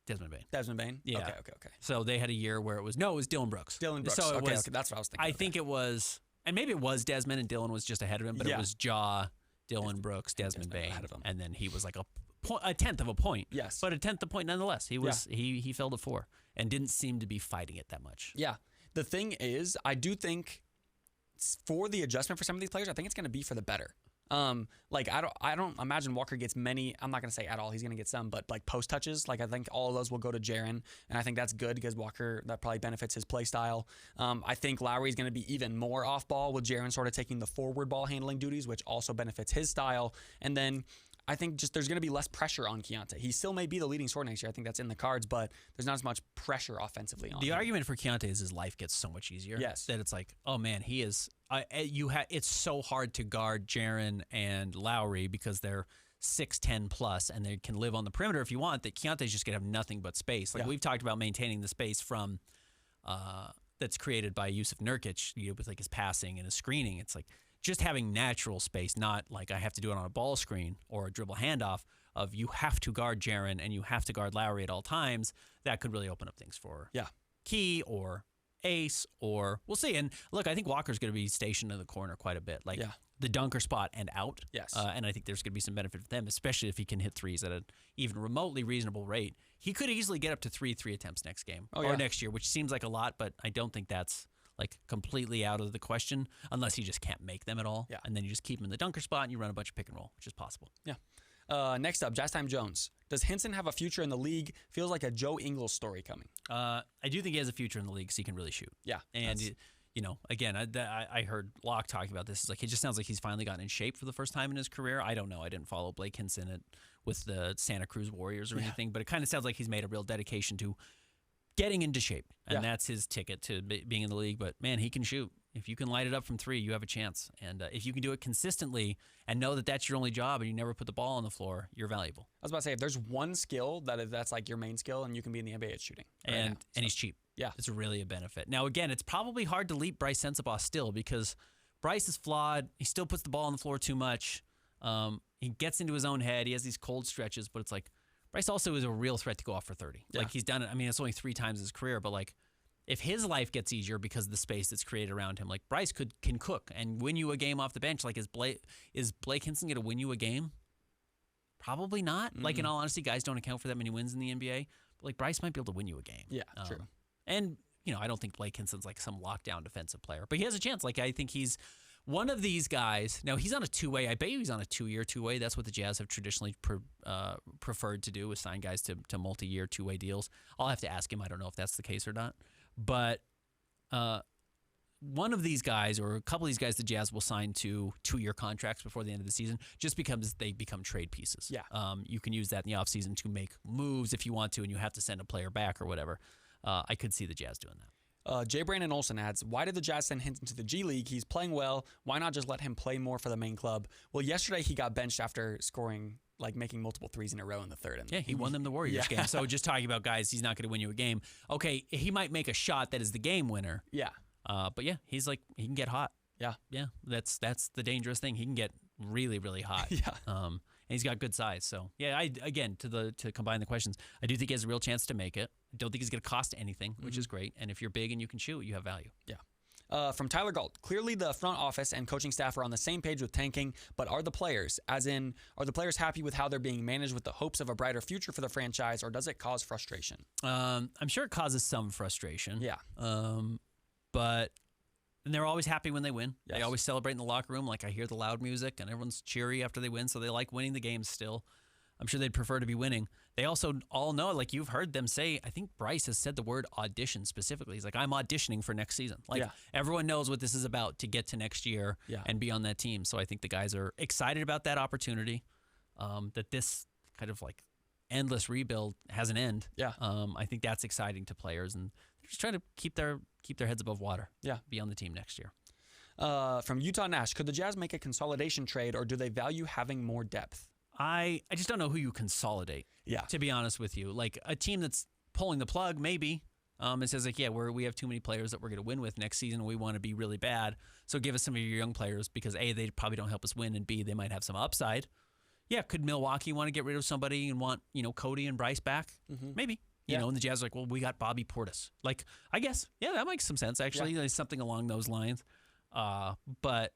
Desmond Bane. Desmond Bane? Yeah. Okay. So they had a year where it was Dylan Brooks. Dylan Brooks. So okay, that's what I was thinking. I think it was, and maybe it was Desmond and Dylan was just ahead of him, but it was Dylan Brooks, Desmond Bane, ahead of him. and then he was like a tenth of a point. Yes. But a tenth of a point nonetheless. He fell to 4 and didn't seem to be fighting it that much. Yeah. The thing is, I do think for the adjustment for some of these players, I think it's going to be for the better. I don't imagine Walker gets many. I'm not going to say at all. He's going to get some, but post touches, I think all of those will go to Jaren, and I think that's good because Walker, that probably benefits his play style. I think Lowry's going to be even more off ball with Jaren sort of taking the forward ball handling duties, which also benefits his style. And then I think just there's going to be less pressure on Keontae. He still may be the leading scorer next year. I think that's in the cards, but there's not as much pressure offensively on him. The argument for Keontae is his life gets so much easier. Yes. That it's like, oh man, he is. It's so hard to guard Jaren and Lowry because they're 6'10 plus and they can live on the perimeter if you want. That Keontae's just gonna have nothing but space. We've talked about maintaining the space from that's created by Yusuf Nurkic, with his passing and his screening. It's like just having natural space, not like I have to do it on a ball screen or a dribble handoff. Of you have to guard Jaren and you have to guard Lowry at all times. That could really open up things for Key or Ace, or we'll see. And look, I think Walker's going to be stationed in the corner quite a bit, the dunker spot and out. Yes. And I think there's going to be some benefit for them, especially if he can hit threes at an even remotely reasonable rate. He could easily get up to three attempts next game or next year, which seems like a lot, but I don't think that's completely out of the question unless he just can't make them at all. Yeah. And then you just keep him in the dunker spot and you run a bunch of pick and roll, which is possible. Yeah. Next up, Jazz Time Jones. Does Hinson have a future in the league? Feels like a Joe Ingles story coming. I do think he has a future in the league because he can really shoot. Yeah. And, again, I heard Locke talking about this. It just sounds like he's finally gotten in shape for the first time in his career. I don't know. I didn't follow Blake Hinson with the Santa Cruz Warriors or anything, but it kind of sounds like he's made a real dedication to getting into shape. And that's his ticket to being in the league. But, man, he can shoot. If you can light it up from 3, you have a chance. And if you can do it consistently and know that that's your only job and you never put the ball on the floor, you're valuable. I was about to say, if there's one skill that's your main skill and you can be in the NBA, it's shooting. And he's cheap. Yeah. It's really a benefit. Now, again, it's probably hard to leap Bryce Sensabaugh still because Bryce is flawed. He still puts the ball on the floor too much. He gets into his own head. He has these cold stretches, but it's like Bryce also is a real threat to go off for 30. Yeah. He's done it. I mean, it's only 3 times in his career, but if his life gets easier because of the space that's created around him, Bryce can cook and win you a game off the bench. Is Blake Hinson going to win you a game? Probably not. In all honesty, guys don't account for that many wins in the NBA. But Bryce might be able to win you a game. Yeah, true. And I don't think Blake Hinson's some lockdown defensive player, but he has a chance. I think he's one of these guys. Now he's on a 2-way. I bet you he's on a 2-year 2-way. That's what the Jazz have traditionally preferred to do, is sign guys to multi-year 2-way deals. I'll have to ask him. I don't know if that's the case or not. But one of these guys or a couple of these guys the Jazz will sign to 2-year contracts before the end of the season just because they become trade pieces. Yeah. You can use that in the offseason to make moves if you want to, and you have to send a player back or whatever. I could see the Jazz doing that. J. Brandon Olson adds, why did the Jazz send him into the G League? He's playing well. Why not just let him play more for the main club? Well, yesterday he got benched after scoring, making multiple threes in a row in the third. And yeah, he won them the Warriors game. So just talking about guys, he's not going to win you a game. Okay, he might make a shot that is the game winner. Yeah. But yeah, he can get hot. Yeah. Yeah, that's the dangerous thing. He can get really, really hot. Yeah. And he's got good size. So yeah, to combine the questions, I do think he has a real chance to make it. I don't think he's going to cost anything, which is great. And if you're big and you can shoot, you have value. Yeah. From Tyler Galt, clearly the front office and coaching staff are on the same page with tanking, but are the players happy with how they're being managed with the hopes of a brighter future for the franchise, or does it cause frustration? I'm sure it causes some frustration. Yeah. But they're always happy when they win. Yes. They always celebrate in the locker room. I hear the loud music and everyone's cheery after they win, so they like winning the games still. I'm sure they'd prefer to be winning. They also all know, you've heard them say, I think Bryce has said the word audition specifically. He's like, I'm auditioning for next season. Everyone knows what this is about to get to next year and be on that team. So I think the guys are excited about that opportunity, that this kind of endless rebuild has an end. Yeah. I think that's exciting to players, and they're just trying to keep their heads above water. Yeah. Be on the team next year. From Utah Nash, could the Jazz make a consolidation trade, or do they value having more depth? I just don't know who you consolidate. Yeah. To be honest with you, a team that's pulling the plug, maybe. It says we have too many players that we're going to win with next season. We want to be really bad, so give us some of your young players because A, they probably don't help us win, and B, they might have some upside. Yeah, could Milwaukee want to get rid of somebody and want Cody and Bryce back? Mm-hmm. Maybe. And the Jazz are well, we got Bobby Portis. I guess, that makes some sense actually. There's something along those lines, but.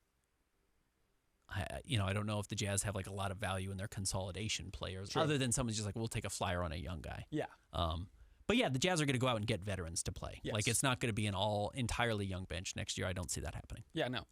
I don't know if the Jazz have a lot of value in their consolidation players, other than someone's just we'll take a flyer on a young guy. Yeah. But yeah, the Jazz are going to go out and get veterans to play. Yes. It's not going to be an entirely young bench next year. I don't see that happening. Yeah, no.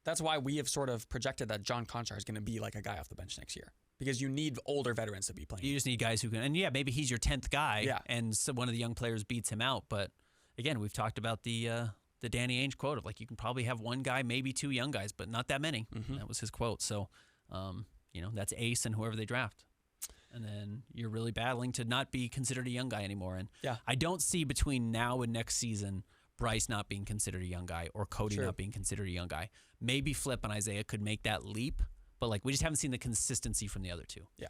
That's why we have sort of projected that John Conchar is going to be a guy off the bench next year, because you need older veterans to be playing. You just need guys who can, and maybe he's your 10th guy, and so one of the young players beats him out. But again, we've talked about the Danny Ainge quote of you can probably have one guy, maybe two young guys, but not that many. Mm-hmm. That was his quote. So, that's Ace and whoever they draft. And then you're really battling to not be considered a young guy anymore. And I don't see between now and next season Bryce not being considered a young guy or Cody not being considered a young guy. Maybe Flip and Isaiah could make that leap, but we just haven't seen the consistency from the other two. Yeah.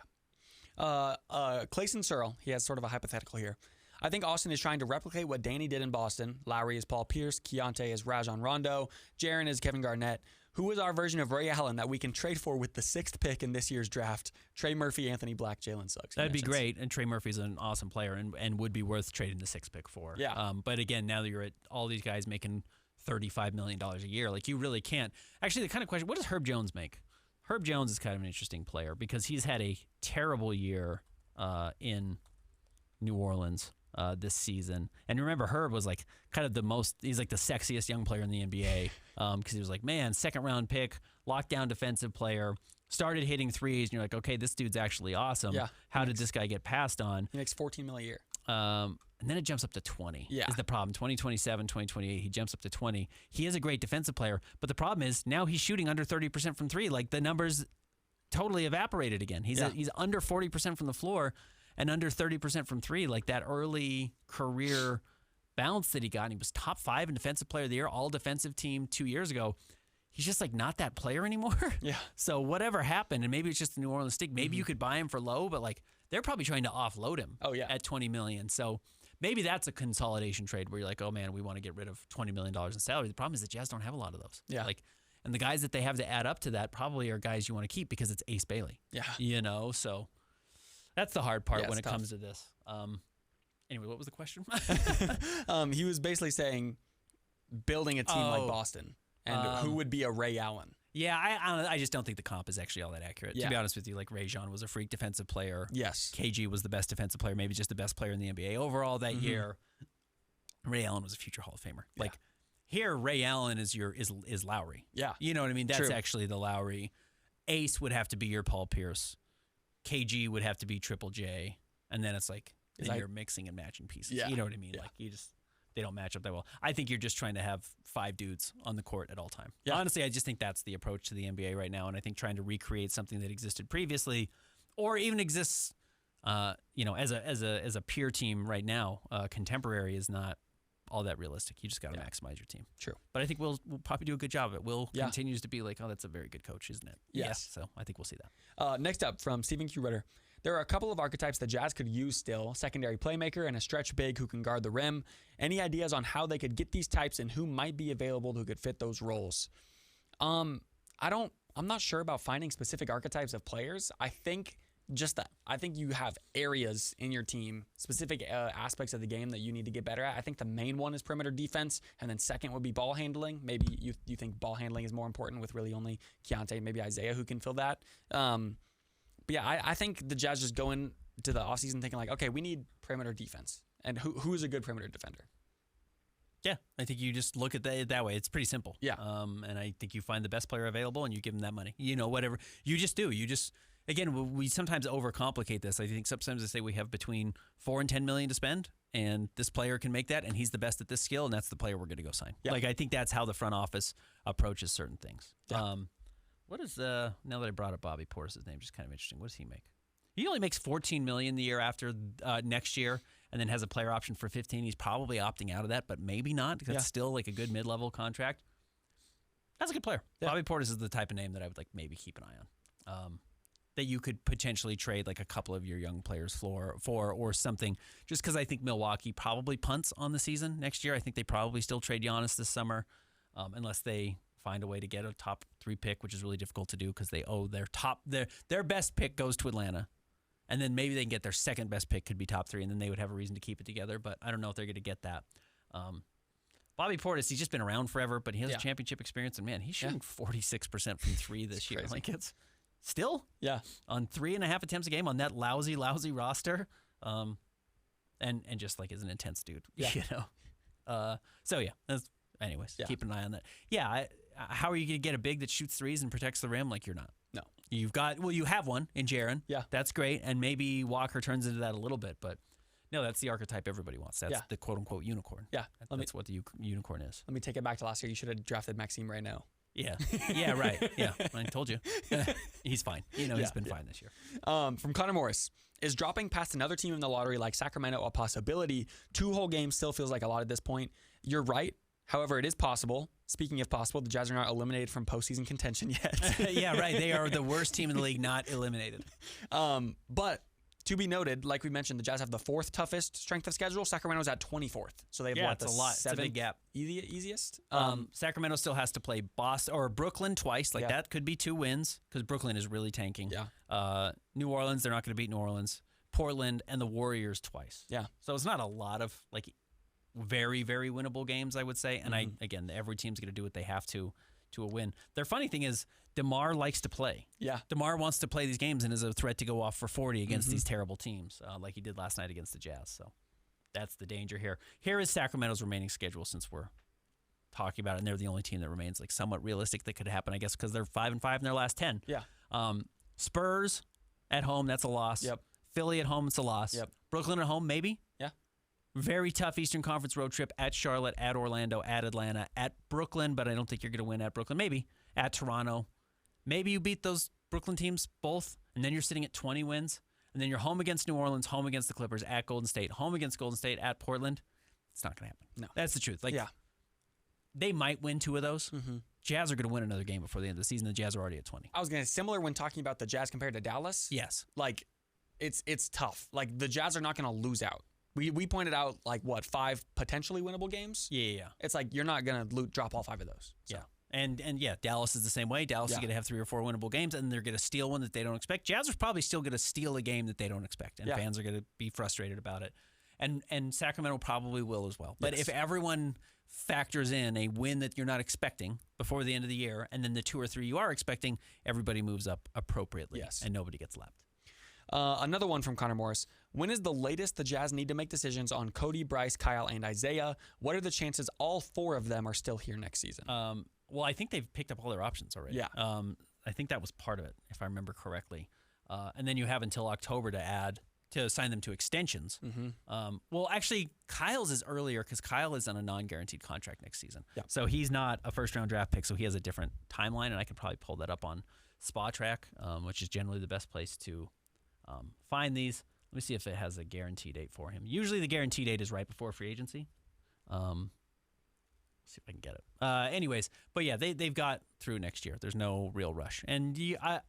Clayson Searle, he has sort of a hypothetical here. I think Austin is trying to replicate what Danny did in Boston. Lowry is Paul Pierce. Keontae is Rajon Rondo. Jaren is Kevin Garnett. Who is our version of Ray Allen that we can trade for with the 6th pick in this year's draft? Trey Murphy, Anthony Black, Jalen Suggs. That'd be great. And Trey Murphy's an awesome player and would be worth trading the 6th pick for. Yeah. But again, now that you're at all these guys making $35 million a year, you really can't. Actually, the kind of question, what does Herb Jones make? Herb Jones is kind of an interesting player because he's had a terrible year in New Orleans this season. And remember, Herb was kind of he's the sexiest young player in the NBA because he was second round pick, lockdown defensive player, started hitting threes, and you're okay, this dude's actually awesome. Yeah. How did this guy get passed on? He makes $14 million a year. And then it jumps up to 20 yeah. is the problem. 2027, 2028, he jumps up to 20. He is a great defensive player, but the problem is now he's shooting under 30% from three. The numbers totally evaporated again. He's under 40% from the floor and under 30% from three. That early career bounce that he got, and he was top 5 in defensive player of the year, all defensive team 2 years ago. He's just not that player anymore. Yeah. So whatever happened, and maybe it's just the New Orleans stick. Maybe you could buy him for low, but they're probably trying to offload him. Oh yeah. At $20 million. So maybe that's a consolidation trade where you're oh man, we want to get rid of $20 million in salary. The problem is the Jazz don't have a lot of those. Yeah. And the guys that they have to add up to that probably are guys you want to keep because it's Ace Bailey. Yeah. So that's the hard part when it tough. comes to this. Anyway, what was the question? He was basically saying building a team like Boston and who would be a Ray Allen. Yeah, I just don't think the comp is actually all that accurate. Yeah. To be honest with you, Rajon was a freak defensive player. Yes. KG was the best defensive player, maybe just the best player in the NBA overall that year. Ray Allen was a future Hall of Famer. Yeah. Here, Ray Allen is Lowry. Yeah. You know what I mean? That's True. actually the Lowry. Ace would have to be your Paul Pierce. KG would have to be Triple J. And then it's then you're mixing and matching pieces. Yeah. You know what I mean? Yeah. You just they don't match up that well. I think you're just trying to have 5 dudes on the court at all time. Yeah. Honestly, I just think that's the approach to the NBA right now, and I think trying to recreate something that existed previously, or even exists, as a peer team right now, contemporary, is not all that realistic. You just got to maximize your team. True. But I think we'll probably do a good job of it. Will Yeah. continues to be like, oh, that's a very good coach, isn't it? Yes. Yeah, so I think we'll see that. Next up, from Stephen Q. Ritter, there are a couple of archetypes the Jazz could use still: secondary playmaker and a stretch big who can guard the rim. Any ideas on how they could get these types and who might be available who could fit those roles? I'm not sure about finding specific archetypes of players. I think you have areas in your team, specific aspects of the game that you need to get better at. I think the main one is perimeter defense, and then second would be ball handling. Maybe you think ball handling is more important with really only Keontae, maybe Isaiah, who can fill that. But yeah, I think the Jazz just go into the offseason thinking like, okay, we need perimeter defense. And who's a good perimeter defender? Yeah, I think you just look at it that way. It's pretty simple. Yeah. And I think you find the best player available and you give him that money. Whatever. You just do. Again, we sometimes overcomplicate this. I think sometimes they say we have between $4 and $10 million to spend, and this player can make that, and he's the best at this skill, and that's the player we're going to go sign. Yeah. Like, I think that's how the front office approaches certain things. Yeah. What is now that I brought up Bobby Portis' name, just kind of interesting. What does he make? He only makes $14 million the year after next year, and then has a player option for $15. He's probably opting out of that, but maybe not, because it's still like a good mid-level contract. That's a good player. Yeah. Bobby Portis is the type of name that I would like maybe keep an eye on. That you could potentially trade like a couple of your young players for or something, just because I think Milwaukee probably punts on the season next year. I think they probably still trade Giannis this summer, unless they find a way to get a top 3 pick, which is really difficult to do because they owe their best pick goes to Atlanta, and then maybe they can get their second best pick, could be top 3, and then they would have a reason to keep it together. But I don't know if they're going to get that. Bobby Portis, he's just been around forever, but he has a championship experience, and man, he's shooting 46% from 3 this year. Crazy. Like it's. Still? Yeah. On 3.5 attempts a game on that lousy roster. And just like is an intense dude. Yeah. So yeah. Anyways, keep an eye on that. Yeah. How are you going to get a big that shoots threes and protects the rim? Like, you're not. No. You have one in Jaren. Yeah. That's great. And maybe Walker turns into that a little bit, but no, that's the archetype everybody wants. That's the quote unquote unicorn. Yeah. That's what the unicorn is. Let me take it back to last year. You should have drafted Maxime right now. Yeah. Yeah, right. Yeah. I told you. He's fine. He's been fine this year. From Connor Morris, is dropping past another team in the lottery like Sacramento a possibility? 2 whole games still feels like a lot at this point. You're right. However, it is possible. Speaking of possible, the Jazz are not eliminated from postseason contention yet. Yeah, right. They are the worst team in the league not eliminated. But to be noted, like we mentioned, the Jazz have the 4th toughest strength of schedule. Sacramento's at 24th. So they have it's a lot. It's a big gap. Easiest? Sacramento still has to play Boston or Brooklyn twice. Like that could be 2 wins because Brooklyn is really tanking. Yeah. New Orleans, they're not going to beat New Orleans. Portland and the Warriors twice. Yeah. So it's not a lot of like very, very winnable games, I would say. And every team's going to do what they have to a win. Their funny thing is DeMar likes to play. Yeah. DeMar wants to play these games and is a threat to go off for 40 against these terrible teams, like he did last night against the Jazz. So that's the danger here. Here is Sacramento's remaining schedule, since we're talking about it, and they're the only team that remains like somewhat realistic that could happen, I guess, because they're 5-5 in their last 10. Yeah. Spurs at home, that's a loss. Yep. Philly at home, it's a loss. Yep. Brooklyn at home, maybe. Yeah. Very tough Eastern Conference road trip at Charlotte, at Orlando, at Atlanta, at Brooklyn, but I don't think you're going to win at Brooklyn. Maybe at Toronto. Maybe you beat those Brooklyn teams both, and then you're sitting at 20 wins, and then you're home against New Orleans, home against the Clippers, at Golden State, home against Golden State, at Portland. It's not going to happen. No. That's the truth. Like, they might win 2 of those. Jazz are going to win another game before the end of the season. The Jazz are already at 20. I was going to similar when talking about the Jazz compared to Dallas. Yes. Like, it's tough. Like, the Jazz are not going to lose out. We pointed out, like, 5 potentially winnable games? Yeah. It's like you're not going to drop all 5 of those. So. Yeah. And Dallas is the same way. Dallas is going to have 3 or 4 winnable games, and they're going to steal one that they don't expect. Jazz are probably still going to steal a game that they don't expect, and fans are going to be frustrated about it. And Sacramento probably will as well. But if everyone factors in a win that you're not expecting before the end of the year, and then the 2 or 3 you are expecting, everybody moves up appropriately, and nobody gets lapped. Another one from Connor Morris. When is the latest the Jazz need to make decisions on Cody, Bryce, Kyle, and Isaiah? What are the chances all 4 of them are still here next season? Well, I think they've picked up all their options already. Yeah. I think that was part of it, if I remember correctly. And then you have until October to add to sign them to extensions. Mm-hmm. Well, actually, Kyle's is earlier because Kyle is on a non-guaranteed contract next season. Yeah. So he's not a first-round draft pick, so he has a different timeline, and I could probably pull that up on SpaTrack, which is generally the best place to find these. Let me see if it has a guarantee date for him. Usually the guarantee date is right before free agency. See if I can get it. Anyways, but yeah, they've got through next year. There's no real rush. And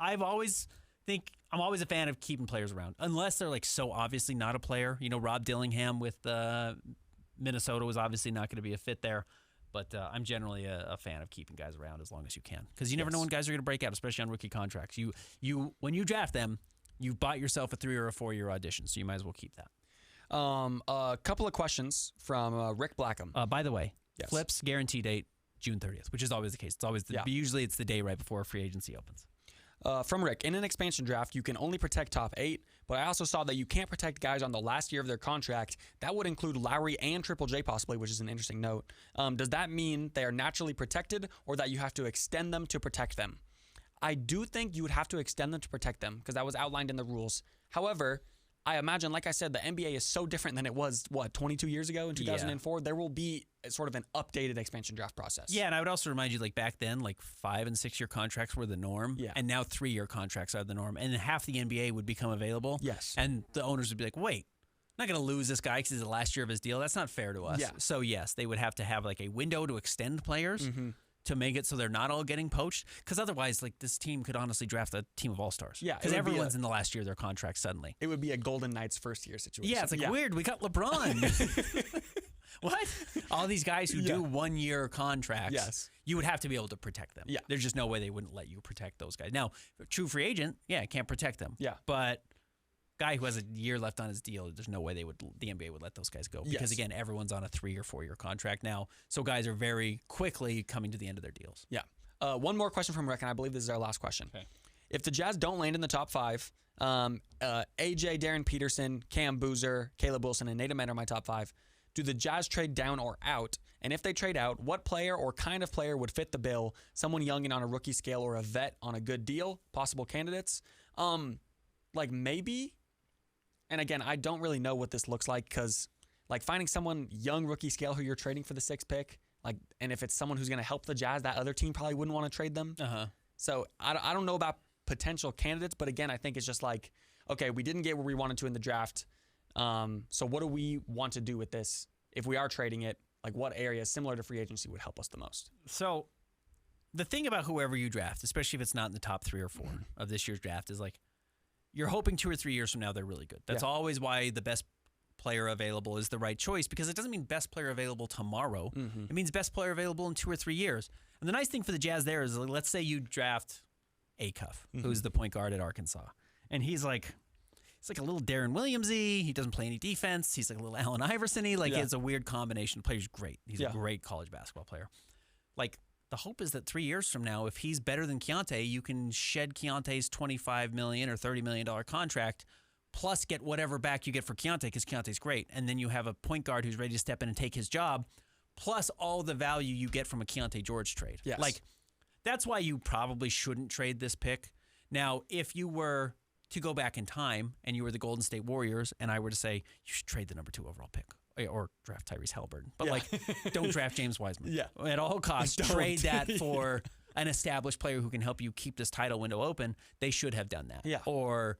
I'm always a fan of keeping players around, unless they're like so obviously not a player. You know, Rob Dillingham with Minnesota was obviously not going to be a fit there. But I'm generally a fan of keeping guys around as long as you can, because you never know when guys are going to break out, especially on rookie contracts. When you draft them, you bought yourself a 3 or a 4 year audition, so you might as well keep that. A couple of questions from Rick Blackham. By the way. Yes. Flips guarantee date June 30th, which is always the case. It's always usually it's the day right before free agency opens. From Rick, in an expansion draft, you can only protect top 8, but I also saw that you can't protect guys on the last year of their contract. That would include Lowry and Triple J possibly, which is an interesting note. Does that mean they are naturally protected, or that you have to extend them to protect them? I do think you would have to extend them to protect them, because that was outlined in the rules. However, I imagine, like I said, the NBA is so different than it was, 22 years ago in 2004? There will be sort of an updated expansion draft process. Yeah, and I would also remind you, like back then, like 5 and 6 year contracts were the norm. Yeah. And now 3 year contracts are the norm. And half the NBA would become available. Yes. And the owners would be like, wait, I'm not going to lose this guy because he's the last year of his deal. That's not fair to us. Yeah. So, yes, they would have to have like a window to extend players. Mm-hmm. To make it so they're not all getting poached, because otherwise, like this team could honestly draft a team of all-stars. Yeah, because everyone's in the last year of their contract suddenly. It would be a Golden Knights first year situation. Yeah, it's like weird. We got LeBron. What? All these guys who do 1 year contracts. Yes. You would have to be able to protect them. Yeah. There's just no way they wouldn't let you protect those guys. Now, true free agent, can't protect them. Yeah. But guy who has a year left on his deal, there's no way the NBA would let those guys go, because again, everyone's on a 3 or 4 year contract now, so guys are very quickly coming to the end of their deals. Yeah. One more question from Rick, and I believe this is our last question. Okay. If the Jazz don't land in the top 5, AJ, Darren Peterson, Cam Boozer, Caleb Wilson, and Nate Ahmed are my top 5. Do the Jazz trade down or out? And if they trade out, what player or kind of player would fit the bill? Someone young and on a rookie scale, or a vet on a good deal? Possible candidates? Maybe. And again, I don't really know what this looks like, because like finding someone young rookie scale who you're trading for the 6th pick, and if it's someone who's going to help the Jazz, that other team probably wouldn't want to trade them. So I don't know about potential candidates, but again, I think it's just like, okay, we didn't get where we wanted to in the draft. So what do we want to do with this? If we are trading it, like what areas similar to free agency would help us the most? So the thing about whoever you draft, especially if it's not in the top 3 or 4 of this year's draft, is like, you're hoping 2 or 3 years from now they're really good. That's always why the best player available is the right choice, because it doesn't mean best player available tomorrow. Mm-hmm. It means best player available in 2 or 3 years. And the nice thing for the Jazz there is, like, let's say you draft Acuff, who's the point guard at Arkansas, and he's like a little Darren Williams-y. He doesn't play any defense. He's like a little Allen Iverson-y. Like, it's a weird combination of players. Great. He's a great college basketball player. Like, the hope is that 3 years from now, if he's better than Keontae, you can shed Keontae's $25 million or $30 million contract, plus get whatever back you get for Keontae, because Keontae's great. And then you have a point guard who's ready to step in and take his job, plus all the value you get from a Keontae George trade. Yes. Like, that's why you probably shouldn't trade this pick. Now, if you were to go back in time and you were the Golden State Warriors, and I were to say, you should trade the number 2 overall pick, or draft Tyrese Halliburton. But, don't draft James Wiseman. At all costs, trade that for an established player who can help you keep this title window open. They should have done that. Or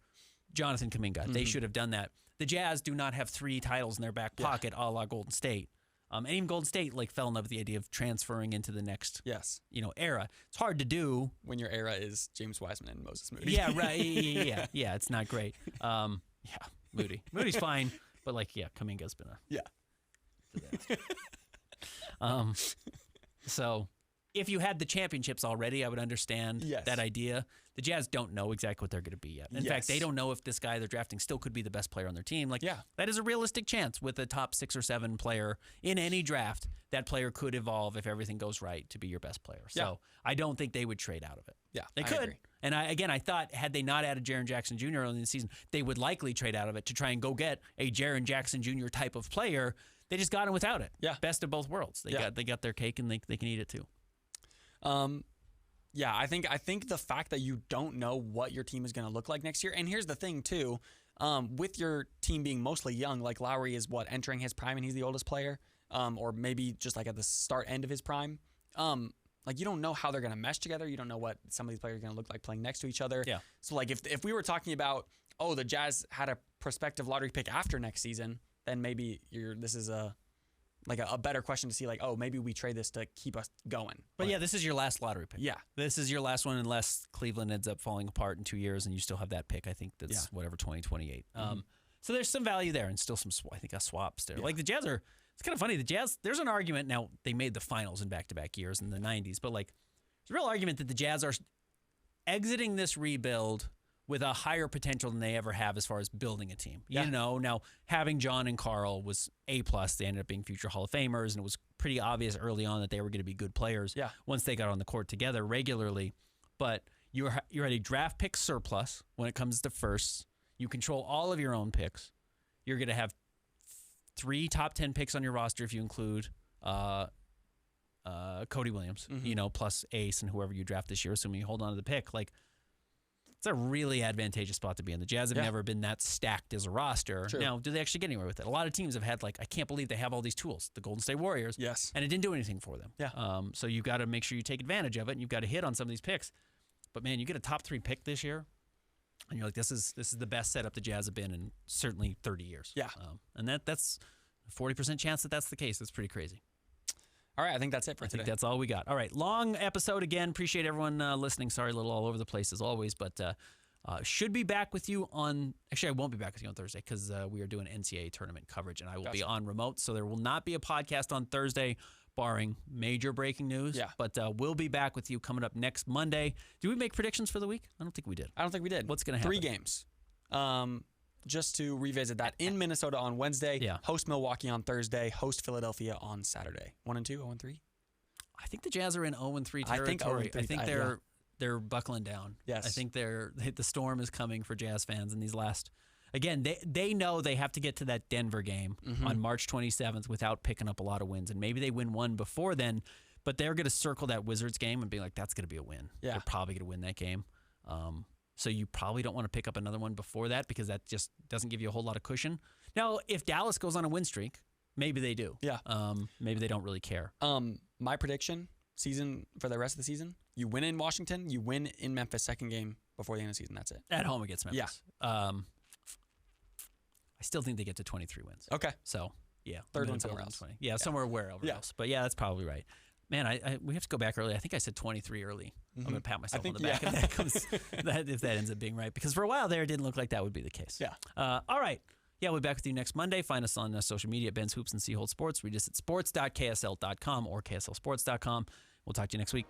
Jonathan Kuminga. They should have done that. The Jazz do not have 3 titles in their back pocket, a la Golden State. And even Golden State fell in love with the idea of transferring into the next era. It's hard to do when your era is James Wiseman and Moses Moody. Yeah, right. Yeah, it's not great. Moody. Moody's fine. But Kuminga's been a disaster. So if you had the championships already, I would understand that idea. The Jazz don't know exactly what they're going to be yet. In fact, they don't know if this guy they're drafting still could be the best player on their team. That is a realistic chance with a top 6 or 7 player in any draft. That player could evolve if everything goes right to be your best player. So I don't think they would trade out of it. Yeah, they could. Agree. And I thought had they not added Jaren Jackson Jr. early in the season, they would likely trade out of it to try and go get a Jaren Jackson Jr. type of player. They just got him without it. Yeah, best of both worlds. They got their cake and they can eat it too. I think the fact that you don't know what your team is going to look like next year, and here's the thing too, with your team being mostly young, like Lowry is entering his prime and he's the oldest player, or maybe just like at the end of his prime. Like you don't know how they're going to mesh together. You don't know what some of these players are going to look like playing next to each other. Yeah. So like if we were talking about, the Jazz had a prospective lottery pick after next season, then maybe this is a better question to see like, maybe we trade this to keep us going. But yeah, this is your last lottery pick. Yeah. This is your last one unless Cleveland ends up falling apart in 2 years and you still have that pick. I think that's 2028. So there's some value there and still some, I think, swaps there. Yeah. Like the Jazz it's kind of funny. The Jazz, there's an argument now, they made the finals in back-to-back years in the 90s, but like there's a real argument that the Jazz are exiting this rebuild with a higher potential than they ever have as far as building a team. Yeah. Now having John and Carl was A+. They ended up being future Hall of Famers, and it was pretty obvious early on that they were going to be good players once they got on the court together regularly. But you're at a draft pick surplus when it comes to firsts. You control all of your own picks. You're going to have 3 top 10 picks on your roster if you include Cody Williams, plus Ace and whoever you draft this year, assuming you hold on to the pick. Like, it's a really advantageous spot to be in. The Jazz have never been that stacked as a roster. True. Now, do they actually get anywhere with it? A lot of teams have had, I can't believe they have all these tools. The Golden State Warriors. Yes. And it didn't do anything for them. Yeah. So you've got to make sure you take advantage of it, and you've got to hit on some of these picks. But, man, you get a top 3 pick this year, and you're like, this is the best setup the Jazz have been in certainly 30 years. Yeah. And that's a 40% chance that that's the case. That's pretty crazy. All right, I think that's it for today. I think that's all we got. All right, long episode again. Appreciate everyone listening. Sorry, a little all over the place as always, but should be back with you on. Actually, I won't be back with you on Thursday because we are doing NCAA tournament coverage, and I will be on remote, so there will not be a podcast on Thursday, barring major breaking news. Yeah. But we'll be back with you coming up next Monday. Did we make predictions for the week? I don't think we did. I don't think we did. What's going to happen? 3 games. Just to revisit that, in Minnesota on Wednesday, host Milwaukee on Thursday, host Philadelphia on Saturday. 1-2, 0-3. I think the Jazz are in 0-3 territory. I think they're buckling down. Yes. I think the storm is coming for Jazz fans in these last. Again, they know they have to get to that Denver game on March 27th without picking up a lot of wins, and maybe they win one before then, but they're going to circle that Wizards game and be like, that's going to be a win. Yeah. They're probably going to win that game. So you probably don't want to pick up another one before that because that just doesn't give you a whole lot of cushion. Now, if Dallas goes on a win streak, maybe they do. Yeah. Maybe they don't really care. My prediction for the rest of the season, you win in Washington, you win in Memphis second game before the end of the season. That's it. At home against Memphis. Yeah. I still think they get to 23 wins. Okay. So, yeah. Third one somewhere else. 20. Yeah, somewhere wherever else. But yeah, that's probably right. Man, we have to go back early. I think I said 23 early. I'm going to pat myself on the back if that ends up being right. Because for a while there, it didn't look like that would be the case. Yeah. All right. Yeah, we'll be back with you next Monday. Find us on social media, Ben's Hoops and Holt Sports. Read us at sports.ksl.com or kslsports.com. We'll talk to you next week.